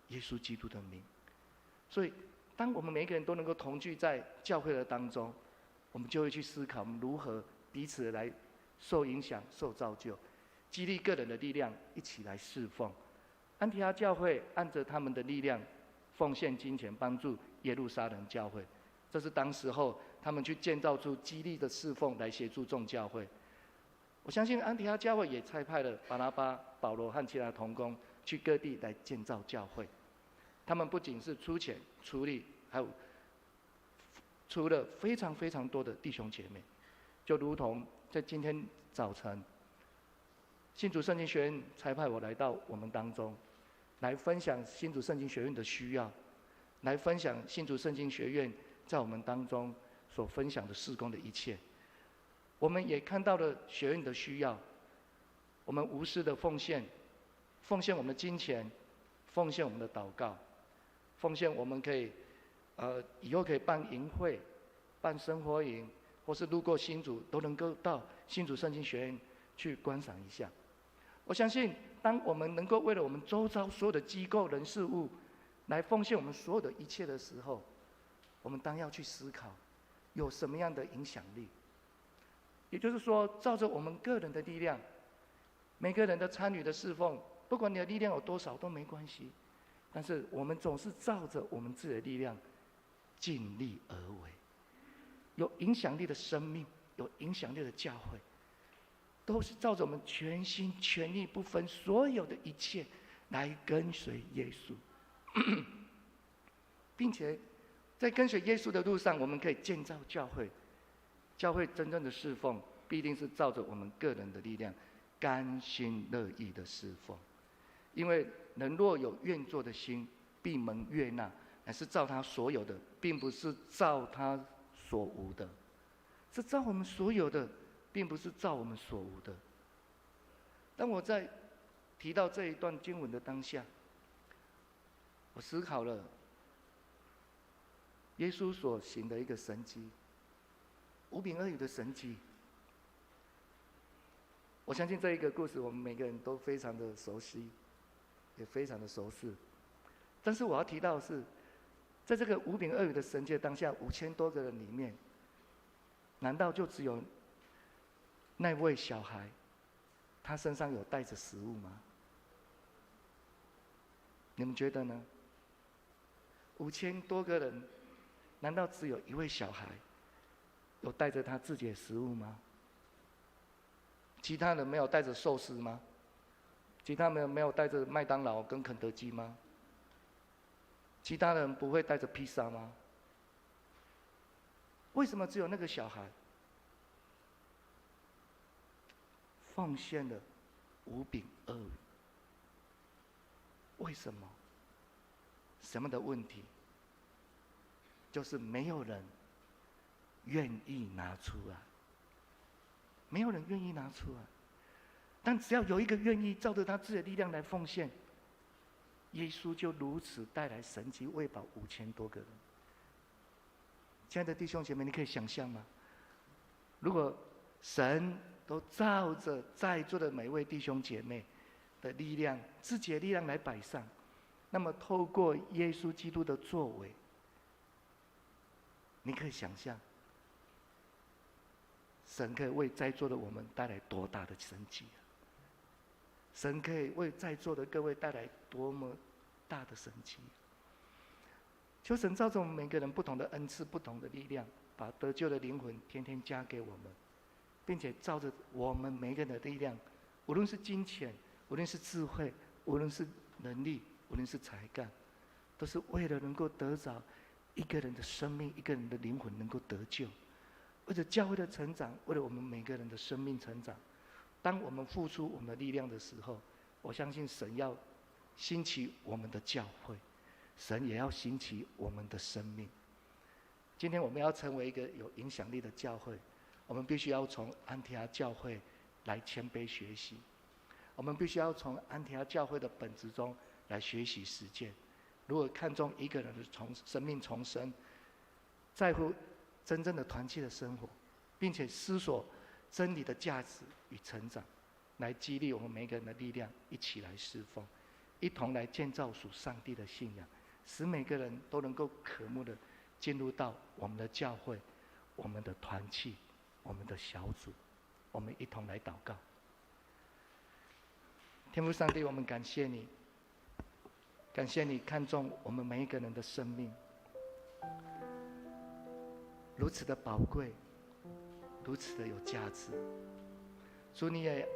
耶稣基督的名。所以当我们每一个人都能够同聚在教会的当中，我们就会去思考我们如何彼此来受影响、受造就，激励个人的力量，一起来侍奉。安提阿教会按着他们的力量奉献金钱，帮助耶路撒冷教会。这是当时候他们去建造出激励的侍奉，来协助众教会。我相信安提阿教会也差派了巴拿巴、保罗和其他同工去各地来建造教会。他们不仅是出钱出力，还有出了非常多的弟兄姐妹，就如同在今天早晨，新竹圣经学院差派我来到我们当中，来分享新竹圣经学院的需要，来分享新竹圣经学院在我们当中所分享的事工的一切。我们也看到了学院的需要，我们无私的奉献，奉献我们的金钱，奉献我们的祷告，奉献我们可以以后可以办营会、办生活营，或是路过新竹都能够到新竹圣经学院去观赏一下。我相信，当我们能够为了我们周遭所有的机构、人事物来奉献我们所有的一切的时候，我们当要去思考，有什么样的影响力。也就是说，照着我们个人的力量，每个人的参与的侍奉，不管你的力量有多少都没关系，但是我们总是照着我们自己的力量尽力而为。有影响力的生命，有影响力的教会，都是照着我们全心全力不分所有的一切来跟随耶稣并且在跟随耶稣的路上，我们可以建造教会。教会真正的侍奉，必定是照着我们个人的力量，甘心乐意的侍奉。因为人若有愿做的心，必蒙悦纳，乃是照他所有的，并不是照他所无的，是照我们所有的，并不是照我们所无的。当我在提到这一段经文的当下，我思考了耶稣所行的一个神迹，5饼2鱼的神迹。我相信这一个故事，我们每个人都非常的熟悉，也非常的熟识。但是我要提到的是，在这个5饼2鱼的神迹当下，5000多个人里面，难道就只有那位小孩，他身上有带着食物吗？你们觉得呢？5000多个人，难道只有一位小孩有带着他自己的食物吗？其他人没有带着寿司吗？其他人没有带着麦当劳跟肯德基吗？其他人不会带着披萨吗？为什么只有那个小孩奉献了5饼2鱼？为什么？什么的问题？就是没有人愿意拿出来，没有人愿意拿出来。但只要有一个愿意照着他自己的力量来奉献，耶稣就如此带来神迹，喂饱5000多个人。亲爱的弟兄姐妹，你可以想象吗？如果神都照着在座的每位弟兄姐妹的力量、自己的力量来摆上，那么透过耶稣基督的作为，你可以想象，神可以为在座的我们带来多大的神迹啊！神可以为在座的各位带来多么大的神迹！求神照着我们每个人不同的恩赐、不同的力量，把得救的灵魂天天加给我们，并且照着我们每个人的力量，无论是金钱，无论是智慧，无论是能力，无论是才干，都是为了能够得着一个人的生命、一个人的灵魂能够得救。为了教会的成长，为了我们每个人的生命成长，当我们付出我们的力量的时候，我相信神要兴起我们的教会，神也要兴起我们的生命。今天我们要成为一个有影响力的教会，我们必须要从安提阿教会来谦卑学习，我们必须要从安提阿教会的本质中来学习实践。如果看重一个人的生命重生，在乎真正的团契的生活，并且思索真理的价值与成长，来激励我们每个人的力量，一起来侍奉，一同来建造属上帝的信仰，使每个人都能够渴慕的进入到我们的教会、我们的团契、我们的小组。我们一同来祷告。天父上帝，我们感谢你，感谢你看重我们每一个人的生命，如此的宝贵，如此的有价值。主，你也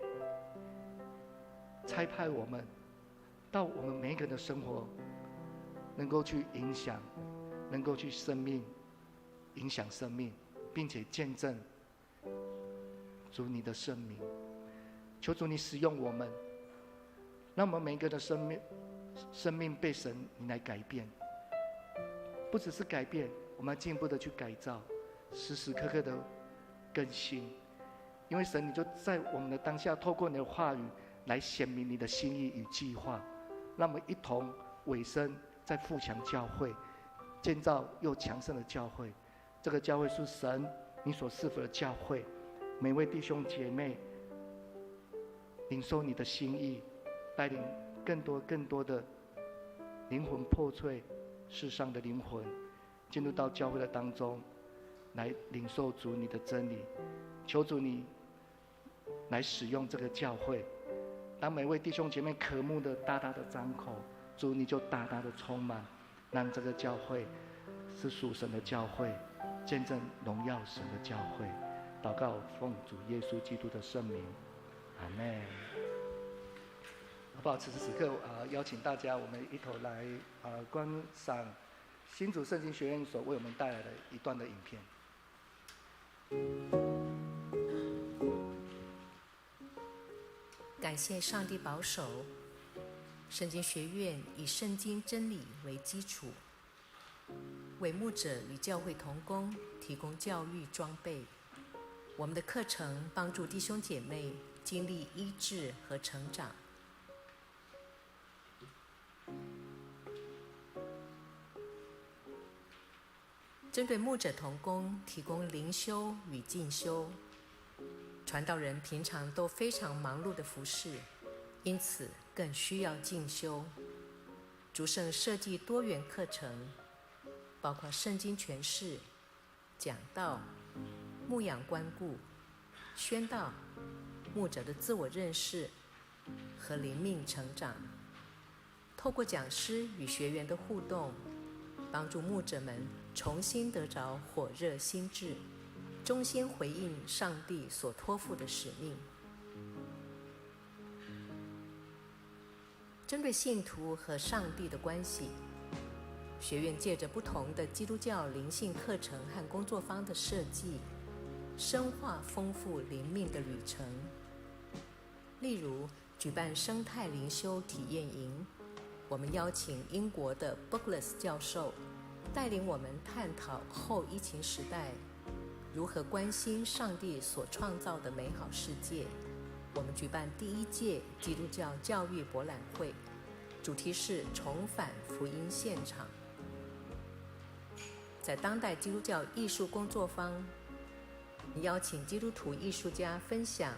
差派我们到我们每一个人的生活，能够去影响，能够去影响生命，并且见证主你的圣名。求主你使用我们，让我们每一个的生命被神你来改变，不只是改变，我们要进一步的去改造，时时刻刻的更新。因为神你就在我们的当下，透过你的话语来显明你的心意与计划，让我们一同委身在富强教会，建造又强盛的教会。这个教会是神你所赐福的教会，每位弟兄姐妹领受你的心意，带领更多的灵魂破碎世上的灵魂进入到教会的当中，来领受主你的真理。求主你来使用这个教会，当每位弟兄姐妹渴慕的大大的张口，主你就大大的充满，让这个教会是属神的教会，见证荣耀神的教会。祷告奉主耶稣基督的圣名，阿们。好不好？此时此刻邀请大家，我们一同来观赏新竹圣经学院所为我们带来的一段的影片。感谢上帝保守，圣经学院以圣经真理为基础，为牧者与教会同工提供教育装备。我们的课程帮助弟兄姐妹经历医治和成长。针对牧者同工提供灵修与进修。传道人平常都非常忙碌的服事，因此更需要进修。主圣设计多元课程，包括圣经诠释、讲道、牧养关顾、宣道、牧者的自我认识和灵命成长。透过讲师与学员的互动，帮助牧者们重新得着火热心志，忠心回应上帝所托付的使命。针对信徒和上帝的关系，学院借着不同的基督教灵性课程和工作坊的设计，深化丰富灵命的旅程。例如，举办生态灵修体验营，我们邀请英国的 Bookless 教授带领我们探讨后疫情时代如何关心上帝所创造的美好世界。我们举办第1届基督教教育博览会，主题是重返福音现场。在当代基督教艺术工作坊，邀请基督徒艺术家分享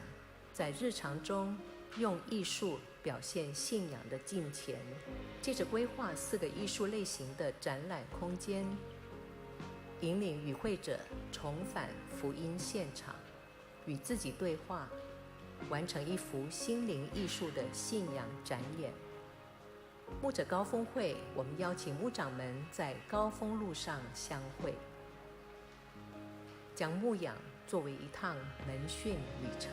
在日常中用艺术表现信仰的敬虔，借着规划4个艺术类型的展览空间，引领与会者重返福音现场，与自己对话，完成一幅心灵艺术的信仰展演。牧者高峰会，我们邀请牧长们在高峰路上相会，将牧养作为一趟门训旅程，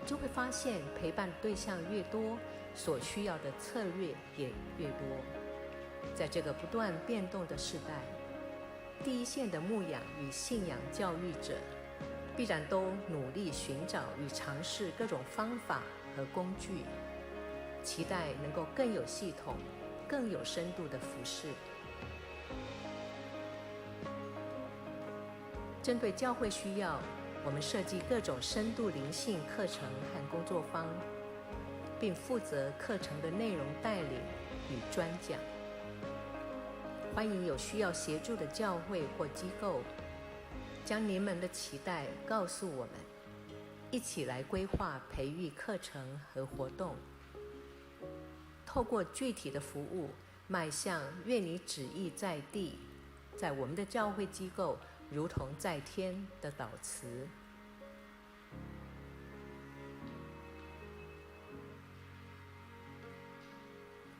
就会发现陪伴对象越多，所需要的策略也越多。在这个不断变动的时代，第一线的牧养与信仰教育者必然都努力寻找与尝试各种方法和工具，期待能够更有系统、更有深度的服事。针对教会需要，我们设计各种深度灵性课程和工作坊，并负责课程的内容带领与专讲。欢迎有需要协助的教会或机构，将您们的期待告诉我们，一起来规划培育课程和活动，透过具体的服务，迈向愿你旨意在地，在我们的教会机构如同在天的祷词。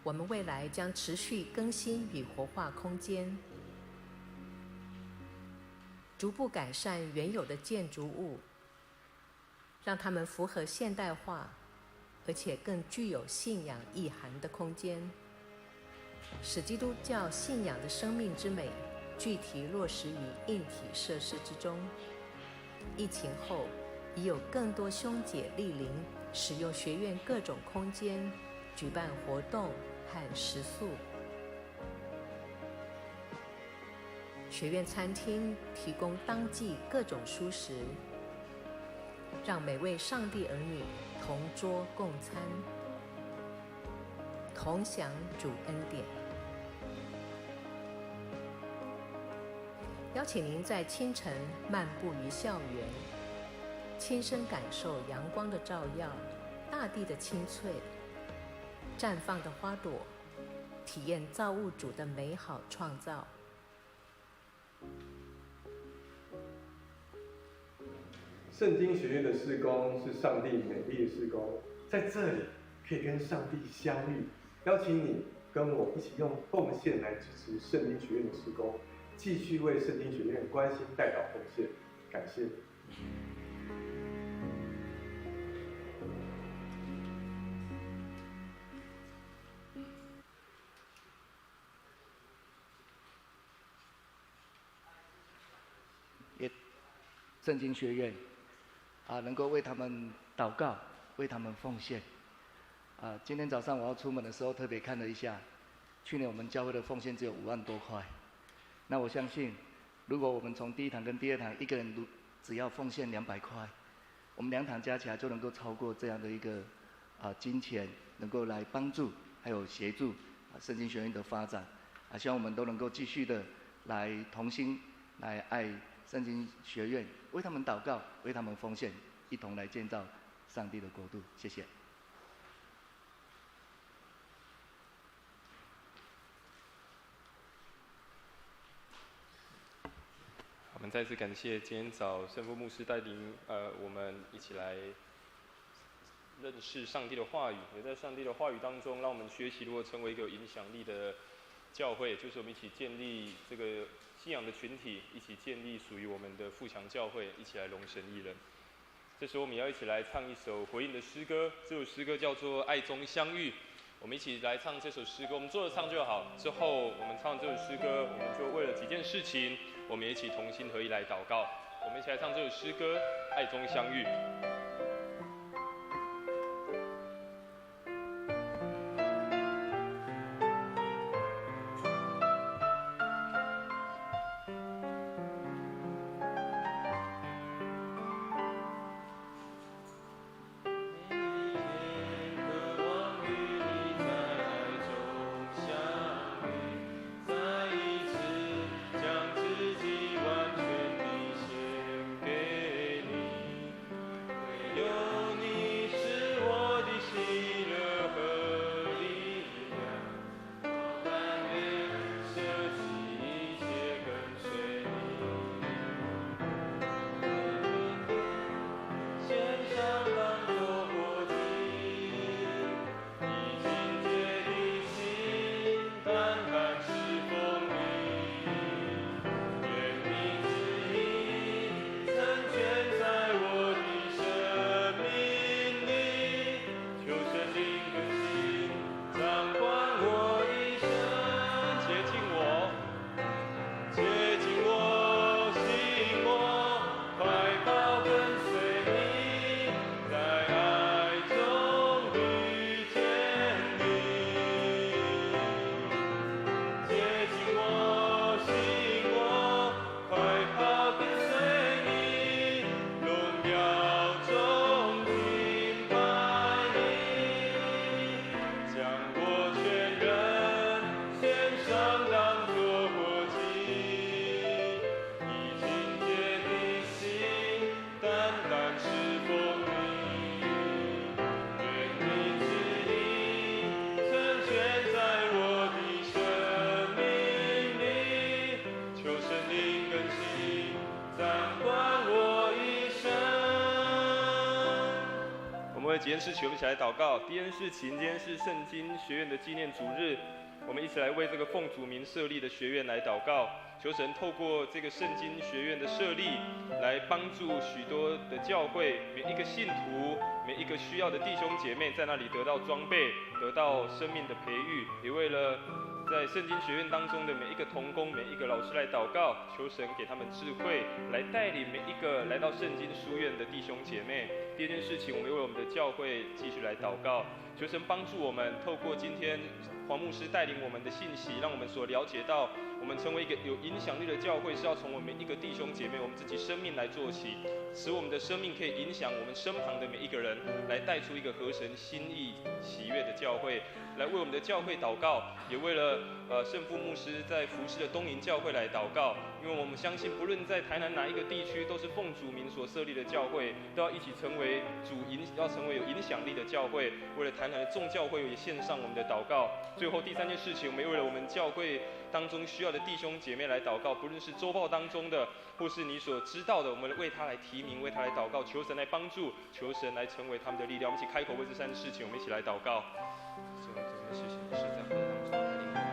我们未来将持续更新与活化空间，逐步改善原有的建筑物，让它们符合现代化，而且更具有信仰意涵的空间，使基督教信仰的生命之美具体落实于硬体设施之中。疫情后，已有更多兄姐莅临使用学院各种空间举办活动和食宿。学院餐厅提供当季各种蔬食，让每位上帝儿女同桌共餐，同享主恩典。邀请您在清晨漫步于校园，亲身感受阳光的照耀，大地的青翠，绽放的花朵，体验造物主的美好创造。圣经学院的事工是上帝美丽的事工，在这里可以跟上帝相遇。邀请你跟我一起用奉献来支持圣经学院的事工，继续为圣经学院关心代祷奉献。感谢。也圣经学院能够为他们祷告，为他们奉献。今天早上我要出门的时候，特别看了一下，去年我们教会的奉献只有5万多块。那我相信，如果我们从第一堂跟第二堂一个人只要奉献200块，我们2堂加起来就能够超过这样的一个金钱，能够来帮助还有协助圣经学院的发展。希望我们都能够继续的来同心来爱圣经学院，为他们祷告，为他们奉献，一同来建造上帝的国度。谢谢。我们再次感谢今天早圣父牧师带领我们一起来认识上帝的话语，也在上帝的话语当中，让我们学习如何成为一个有影响力的教会，就是我们一起建立这个信仰的群体，一起建立属于我们的富强教会，一起来荣神益人。这时候我们要一起来唱一首回应的诗歌，这首诗歌叫做《爱中相遇》。我们一起来唱这首诗歌，我们坐着唱就好。之后我们唱这首诗歌，我们就为了几件事情，我们也一起同心合意来祷告。我们一起来唱这首诗歌《爱中相遇》。几件事情，我们一起来祷告。第一件事情，今天是圣经学院的纪念主日，我们一起来为这个奉主名设立的学院来祷告，求神透过这个圣经学院的设立，来帮助许多的教会，每一个信徒，每一个需要的弟兄姐妹，在那里得到装备，得到生命的培育，也为了在圣经学院当中的每一个同工、每一个老师来祷告，求神给他们智慧，来带领每一个来到圣经书院的弟兄姐妹。第二件事情，我们为我们的教会继续来祷告，求神帮助我们，透过今天黄牧师带领我们的信息，让我们所了解到，我们成为一个有影响力的教会，是要从我们每一个弟兄姐妹，我们自己生命来做起，使我们的生命可以影响我们身旁的每一个人，来带出一个合神心意、喜悦的教会，来为我们的教会祷告，也为了圣父牧师在服侍的东营教会来祷告，因为我们相信，不论在台南哪一个地区，都是奉主名所设立的教会，都要一起成为要成为有影响力的教会。为了台南的众教会，也献上我们的祷告。最后第三件事情，我们也为了我们教会当中需要的弟兄姐妹来祷告，不论是周报当中的，或是你所知道的，我们为他来提名，为他来祷告，求神来帮助，求神来成为他们的力量。我们一起开口为这三件事情，我们一起来祷告。谢谢你是在何当中带领我们。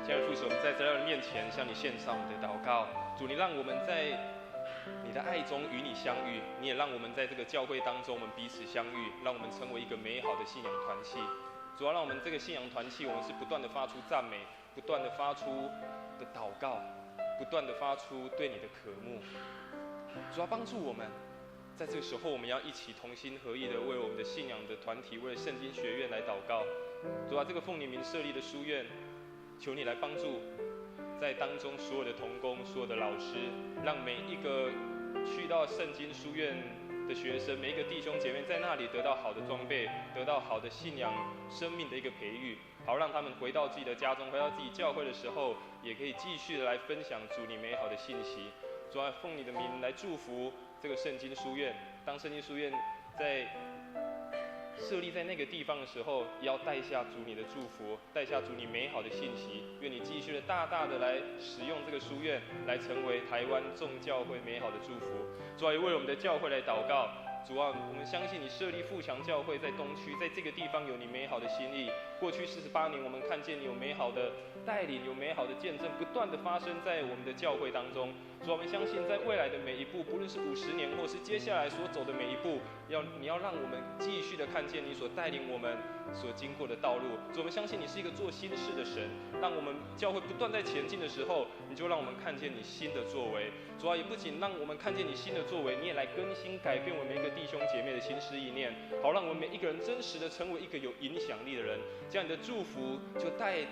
亲爱的父神，我们在这样的面前向你献上我们的祷告。主，你让我们在你的爱中与你相遇，你也让我们在这个教会当中，我们彼此相遇，让我们成为一个美好的信仰团契。主要让我们这个信仰团契，我们是不断的发出赞美，不断的发出的祷告，不断的发出对你的渴慕。主要帮助我们，在这个时候，我们要一起同心合意的为我们的信仰的团体，为了圣经学院来祷告。主啊，这个奉你名设立的书院，求你来帮助在当中所有的同工、所有的老师，让每一个去到圣经书院的学生，每一个弟兄姐妹在那里得到好的装备，得到好的信仰生命的一个培育，好让他们回到自己的家中，回到自己教会的时候，也可以继续的来分享主你美好的信息。主啊，奉你的名来祝福这个圣经书院。当圣经书院在设立在那个地方的时候，也要带下主你的祝福，带下主你美好的信息。愿你继续的大大的来使用这个书院，来成为台湾众教会美好的祝福。主啊，也为我们的教会来祷告。主啊，我们相信你设立富强教会在东区，在这个地方有你美好的心意。过去48年，我们看见你有美好的带领，有美好的见证，不断的发生在我们的教会当中。主啊，我们相信在未来的每一步，不论是50年，或是接下来所走的每一步，你要让我们继续的看见你所带领我们所经过的道路。主，我们相信你是一个做新事的神，当我们教会不断在前进的时候，你就让我们看见你新的作为。主啊，也不仅让我们看见你新的作为，你也来更新改变我们每一个弟兄姐妹的心思意念，好让我们每一个人真实的成为一个有影响力的人。这样你的祝福就带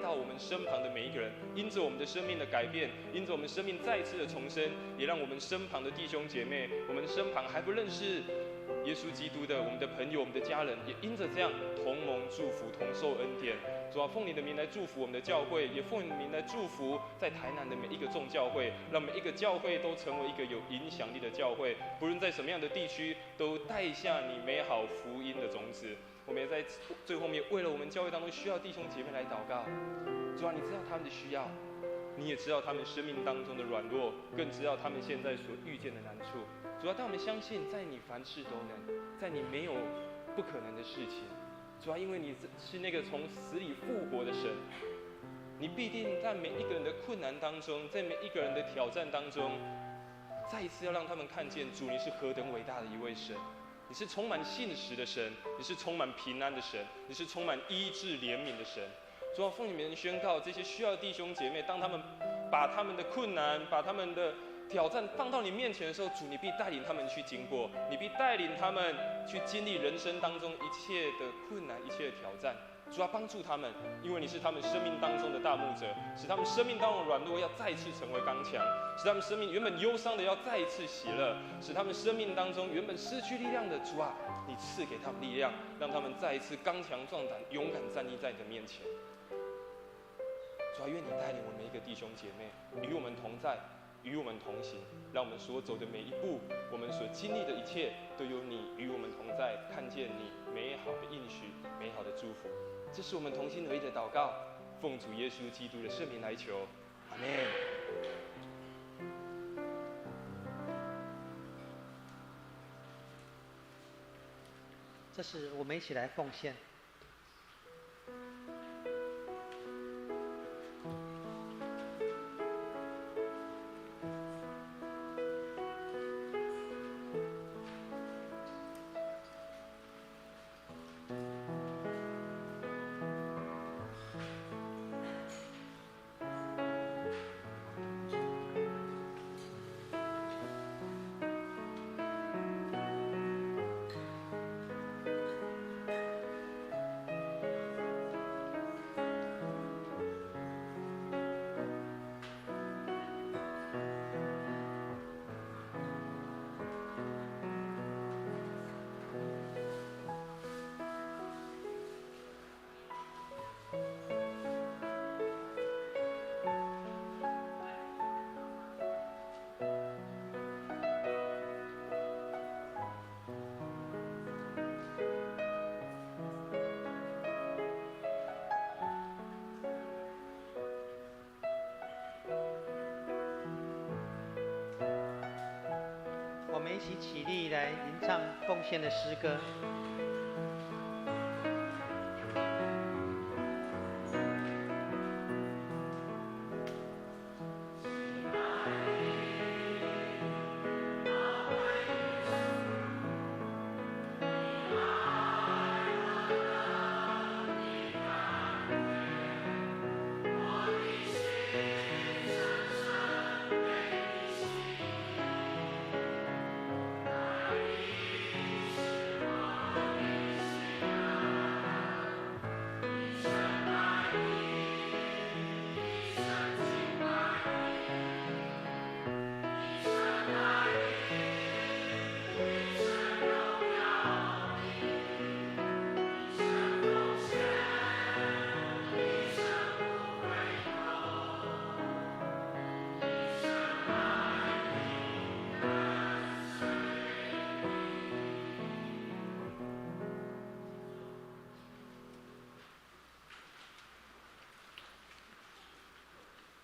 到我们身旁的每一个人，因着我们的生命的改变，因着我们生命再次的重生，也让我们身旁的弟兄姐妹，我们身旁还不认识耶稣基督的我们的朋友、我们的家人，也因着这样同蒙祝福、同受恩典。主啊，奉你的名来祝福我们的教会，也奉你的名来祝福在台南的每一个众教会，让每一个教会都成为一个有影响力的教会，不论在什么样的地区，都带下你美好福音的种子。我们也在最后面为了我们教会当中需要弟兄姐妹来祷告。主啊，你知道他们的需要，你也知道他们生命当中的软弱，更知道他们现在所遇见的难处。主啊，但我们相信在你凡事都能，在你没有不可能的事情。主啊，因为你是那个从死里复活的神，你必定在每一个人的困难当中，在每一个人的挑战当中，再一次要让他们看见主你是何等伟大的一位神。你是充满信实的神，你是充满平安的神，你是充满医治怜悯的神。主啊，奉你们宣告，这些需要的弟兄姐妹，当他们把他们的困难、把他们的挑战放到你面前的时候，主你必带领他们去经过，你必带领他们去经历人生当中一切的困难、一切的挑战。主啊，帮助他们，因为你是他们生命当中的大牧者，使他们生命当中的软弱要再次成为刚强，使他们生命原本忧伤的要再一次喜乐，使他们生命当中原本失去力量的主啊，你赐给他们力量，让他们再一次刚强壮胆，勇敢站立在你的面前。主啊，愿你带领我们每一个弟兄姐妹，与我们同在，与我们同行，让我们所走的每一步，我们所经历的一切，都有你与我们同在，看见你美好的应许，美好的祝福。这是我们同心合意的祷告，奉主耶稣基督的圣名来求，阿们。这时我们一起来奉献。我们一起起立来吟唱奉献的诗歌。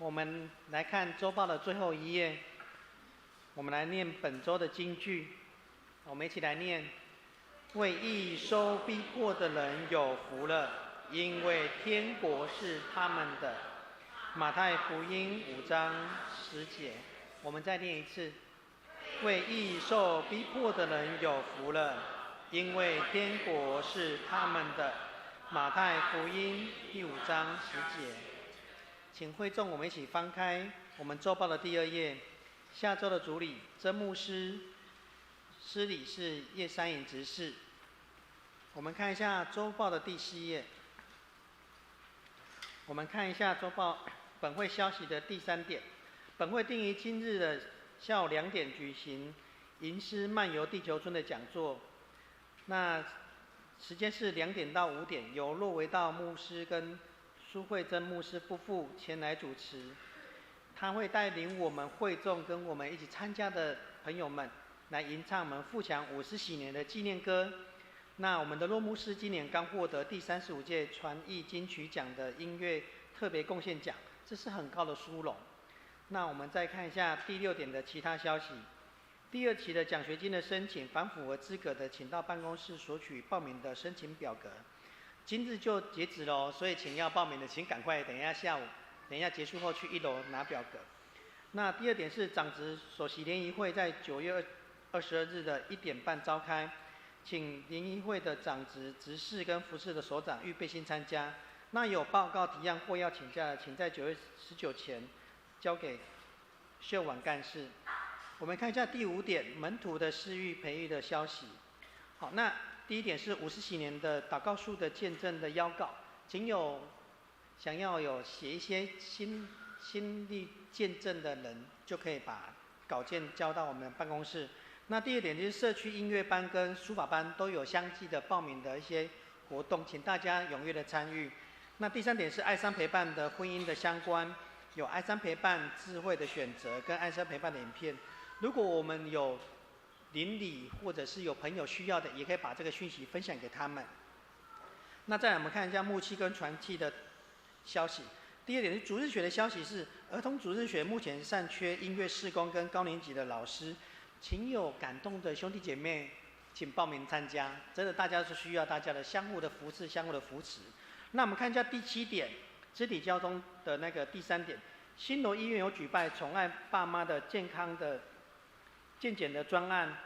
我们来看周报的最后一页，我们来念本周的金句。我们一起来念：为义受逼迫的人有福了，因为天国是他们的。马太福音5章10节。我们再念一次：为义受逼迫的人有福了，因为天国是他们的。马太福音第5章10节。请会众我们一起翻开我们周报的第2页。下周的主礼曾牧师，司礼是叶山颖执事。我们看一下周报的第4页。我们看一下周报本会消息的第3点。本会定于今日的下午2点举行吟诗漫游地球村的讲座。那时间是2点到5点，由骆维道牧师跟苏慧珍牧师夫妇前来主持，他会带领我们会众跟我们一起参加的朋友们来吟唱我们富强50喜年的纪念歌。那我们的骆牧师今年刚获得第35届传艺金曲奖的音乐特别贡献奖，这是很高的殊荣。那我们再看一下第6点的其他消息。第2期的奖学金的申请，凡符合资格的，请到办公室索取报名的申请表格。今日就截止咯，所以请要报名的请赶快等一下下午，等一下结束后去1楼拿表格。那第2点是长职首席联谊会在9月22日的1点半召开，请联谊会的长职、执事跟服事的首长预备心参加。那有报告提案或要请假的，请在9月19前交给秀婉干事。我们看一下第5点，门徒的私域培育的消息。好，那第1点是50喜年的祷告书的见证的邀告，请有想要有写一些心力见证的人，就可以把稿件交到我们的办公室。那第2点就是社区音乐班跟书法班都有相继的报名的一些活动，请大家踊跃的参与。那第3点是爱山陪伴的婚姻的相关，有爱山陪伴智慧的选择跟爱山陪伴的影片。如果我们有邻里或者是有朋友需要的，也可以把这个讯息分享给他们。那再来我们看一下牧期跟传契的消息。第2点是主日学的消息是，儿童主日学目前尚缺音乐事工跟高年级的老师，请有感动的兄弟姐妹请报名参加。真的，大家是需要大家的相互的扶持、相互的扶持。那我们看一下第7点，肢体交通的那个第3点，新罗医院有举办宠爱爸妈的健康的健检的专案。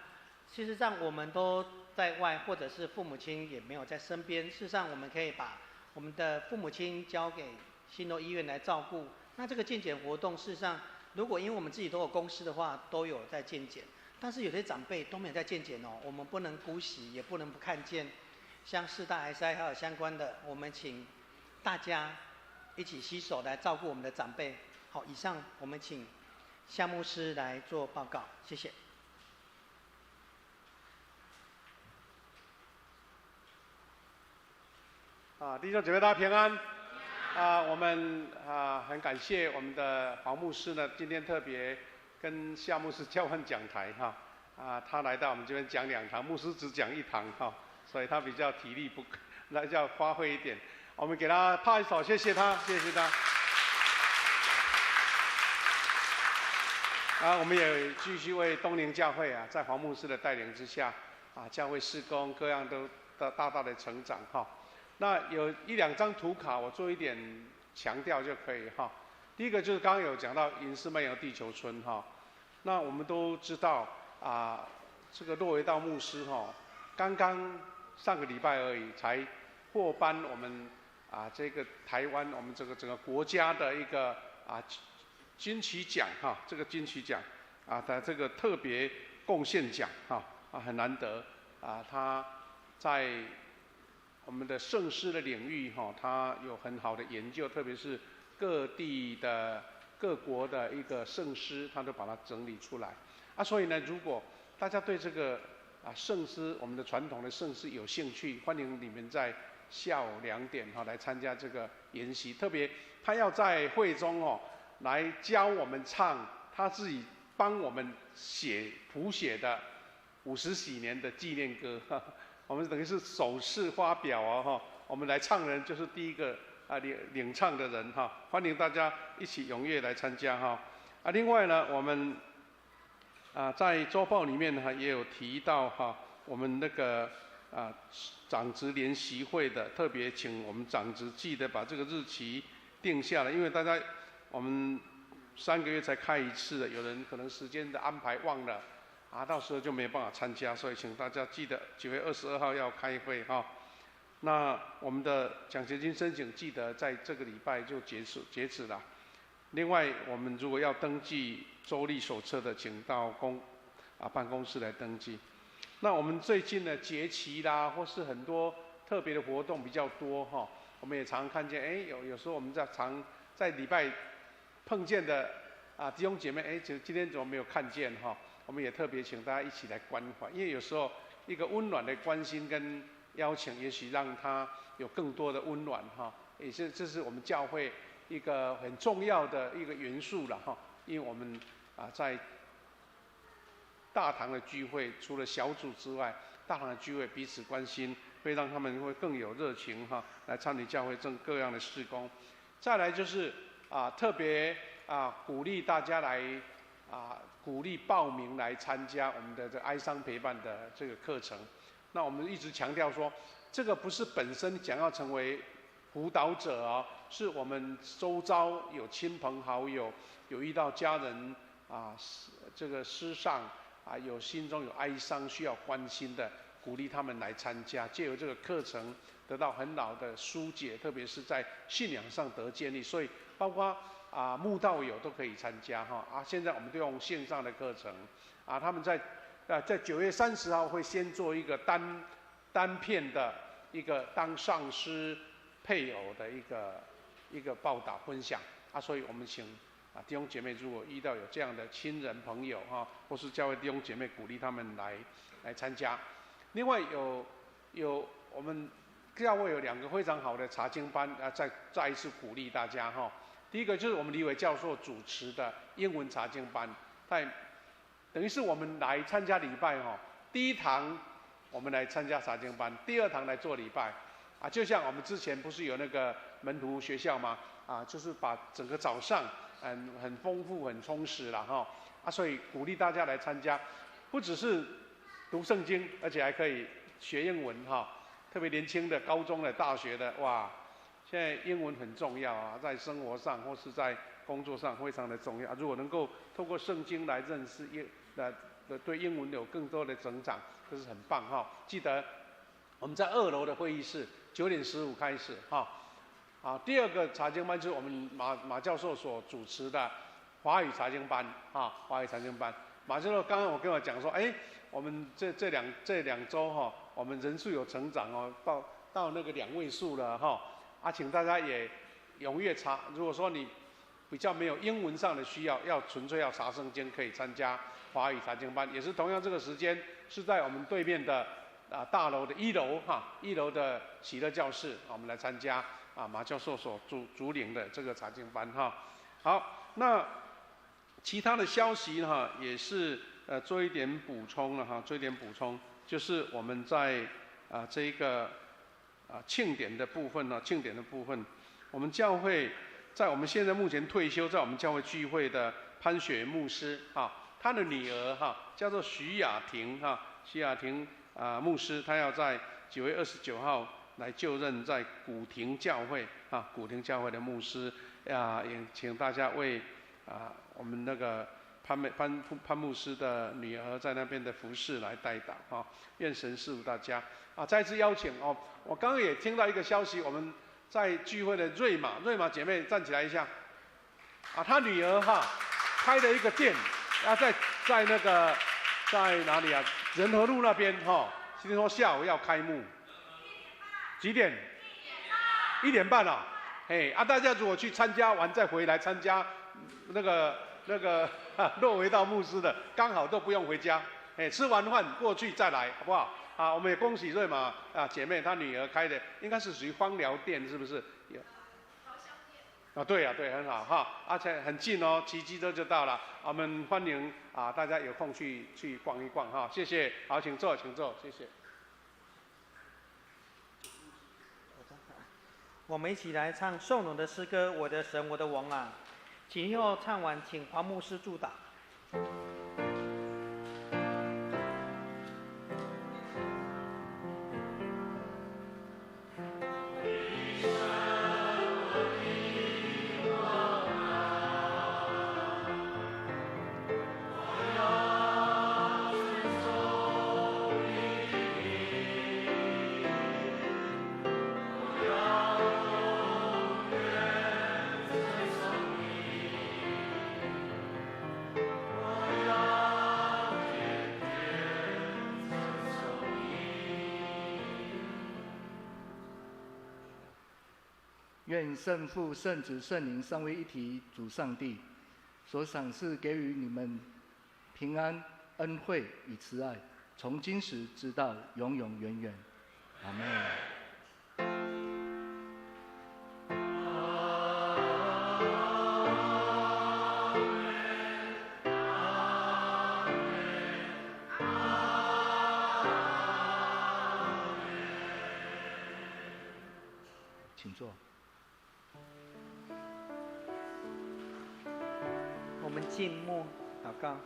事实上，我们都在外，或者是父母亲也没有在身边。事实上，我们可以把我们的父母亲交给新罗医院来照顾。那这个健检活动，事实上，如果因为我们自己都有公司的话，都有在健检。但是有些长辈都没有在健检哦，我们不能姑息，也不能不看见。像4大 SI 还有相关的，我们请大家一起携手来照顾我们的长辈。好，以上我们请夏牧师来做报告，谢谢。弟兄姐妹大家平安。我们很感谢我们的黄牧师呢，今天特别跟夏牧师交换讲台他来到我们这边讲2堂，牧师只讲1堂所以他比较体力不，那叫发挥一点。我们给他拍一手，谢谢他，谢谢他。我们也继续为东宁教会在黄牧师的带领之下教会事工各样都大大的成长那有1、2张图卡，我做一点强调就可以第一个就是刚刚有讲到银丝漫游地球村那我们都知道这个骆维道牧师刚刚上个礼拜而已才获颁我们这个台湾我们这个整个国家的一个金曲奖这个金曲奖的这个特别贡献奖很难得他在我们的圣诗的领域他有很好的研究，特别是各地的各国的一个圣诗，他都把它整理出来所以呢，如果大家对这个圣诗我们的传统的圣诗有兴趣，欢迎你们在下午2点来参加这个研习。特别他要在会中来教我们唱他自己帮我们谱写的50几年的纪念歌我们等于是首次发表我们来唱人就是第一个领唱的人欢迎大家一起踊跃来参加另外呢，我们在周报里面也有提到我们那个长职联席会的，特别请我们长职记得把这个日期定下来，因为大家我们3个月才开1次的，有人可能时间的安排忘了到时候就没办法参加，所以请大家记得9月22号要开会那我们的奖学金申请记得在这个礼拜就截止了。另外，我们如果要登记州立手册的，请到办公室来登记。那我们最近的节期啦，或是很多特别的活动比较多我们也常看见有时候我们常在礼拜碰见的弟兄姐妹今天怎么没有看见我们也特别请大家一起来关怀，因为有时候一个温暖的关心跟邀请，也许让他有更多的温暖也是这是我们教会一个很重要的一个元素了因为我们在大堂的聚会，除了小组之外，大堂的聚会彼此关心，会让他们会更有热情来参与教会各样的事工。再来就是特别鼓励大家来鼓励报名来参加我们的这哀伤陪伴的这个课程。那我们一直强调说，这个不是本身想要成为辅导者是我们周遭有亲朋好友，有遇到家人这个失丧有心中有哀伤需要关心的，鼓励他们来参加，借由这个课程得到很好的疏解，特别是在信仰上得建立。所以包括慕道友都可以参加现在我们都用线上的课程他们在9月30号会先做一个单片的一个当丧失配偶的一个报道分享所以我们请弟兄姐妹如果遇到有这样的亲人朋友或是教会弟兄姐妹，鼓励他们来参加。另外有我们教会有2个非常好的查经班再一次鼓励大家第一个就是我们李伟教授主持的英文查经班，等于是我们来参加礼拜第1堂我们来参加查经班，第2堂来做礼拜就像我们之前不是有那个门徒学校吗就是把整个早上很丰富很充实了所以鼓励大家来参加，不只是读圣经，而且还可以学英文哈。特别年轻的、高中的、大学的，哇，现在英文很重要啊，在生活上或是在工作上非常的重要。如果能够透过圣经来认识对英文有更多的成长，这是很棒哈。记得我们在2楼的会议室9点15开始哈。第二个查经班就是我们马教授所主持的华语查经班啊，华语查经班。马教授刚刚跟我讲说，我们这两周哈，我们人数有成长哦，到那个2位数了哈。请大家也踊跃查。如果说你比较没有英文上的需要，纯粹要查圣经，可以参加华语查经班，也是同样这个时间是在我们对面的大楼的1楼哈，1楼的喜乐教室，我们来参加马教授所主领的这个查经班哈。好，那其他的消息哈，也是做一点补充了哈，做一点补充，就是我们在这一个庆典的部分呢，我们教会在我们现在目前退休，在我们教会聚会的潘雪牧师他的女儿叫做徐雅婷牧师，她要在9月29号来就任在古亭教会的牧师也请大家为我们那个潘牧师的女儿在那边的服事来代祷愿神赐福大家再次邀请我刚刚也听到一个消息，我们在聚会的瑞玛姐妹站起来一下她女儿开了一个店在那个在哪里仁和路那边今天说下午要开幕，几点？1点半大家如果去参加完再回来参加那个洛维道牧师的，刚好都不用回家，吃完饭过去再来，好不好？我们也恭喜瑞玛姐妹，她女儿开的应该是属于芳疗店，是不是？对很好而且很近骑机车就到了。我们欢迎大家有空去逛一逛谢谢。好，请坐，谢谢。我们一起来唱颂咏的诗歌《我的神，我的王》请以后唱完，请黄牧师祝祷。愿圣父、圣子、圣灵三位一体主上帝所赏赐给予你们平安、恩惠与慈爱，从今时直到永永远远。阿们。请坐。我们静默祷告。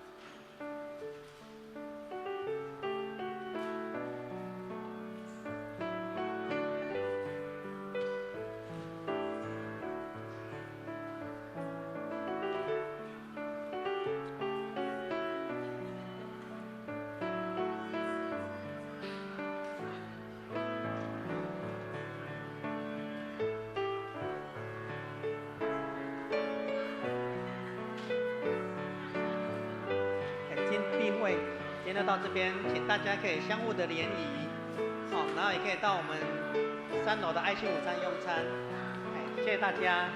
今天就到这边，请大家可以相互的联谊，然后也可以到我们3楼的爱心午餐用餐，谢谢大家。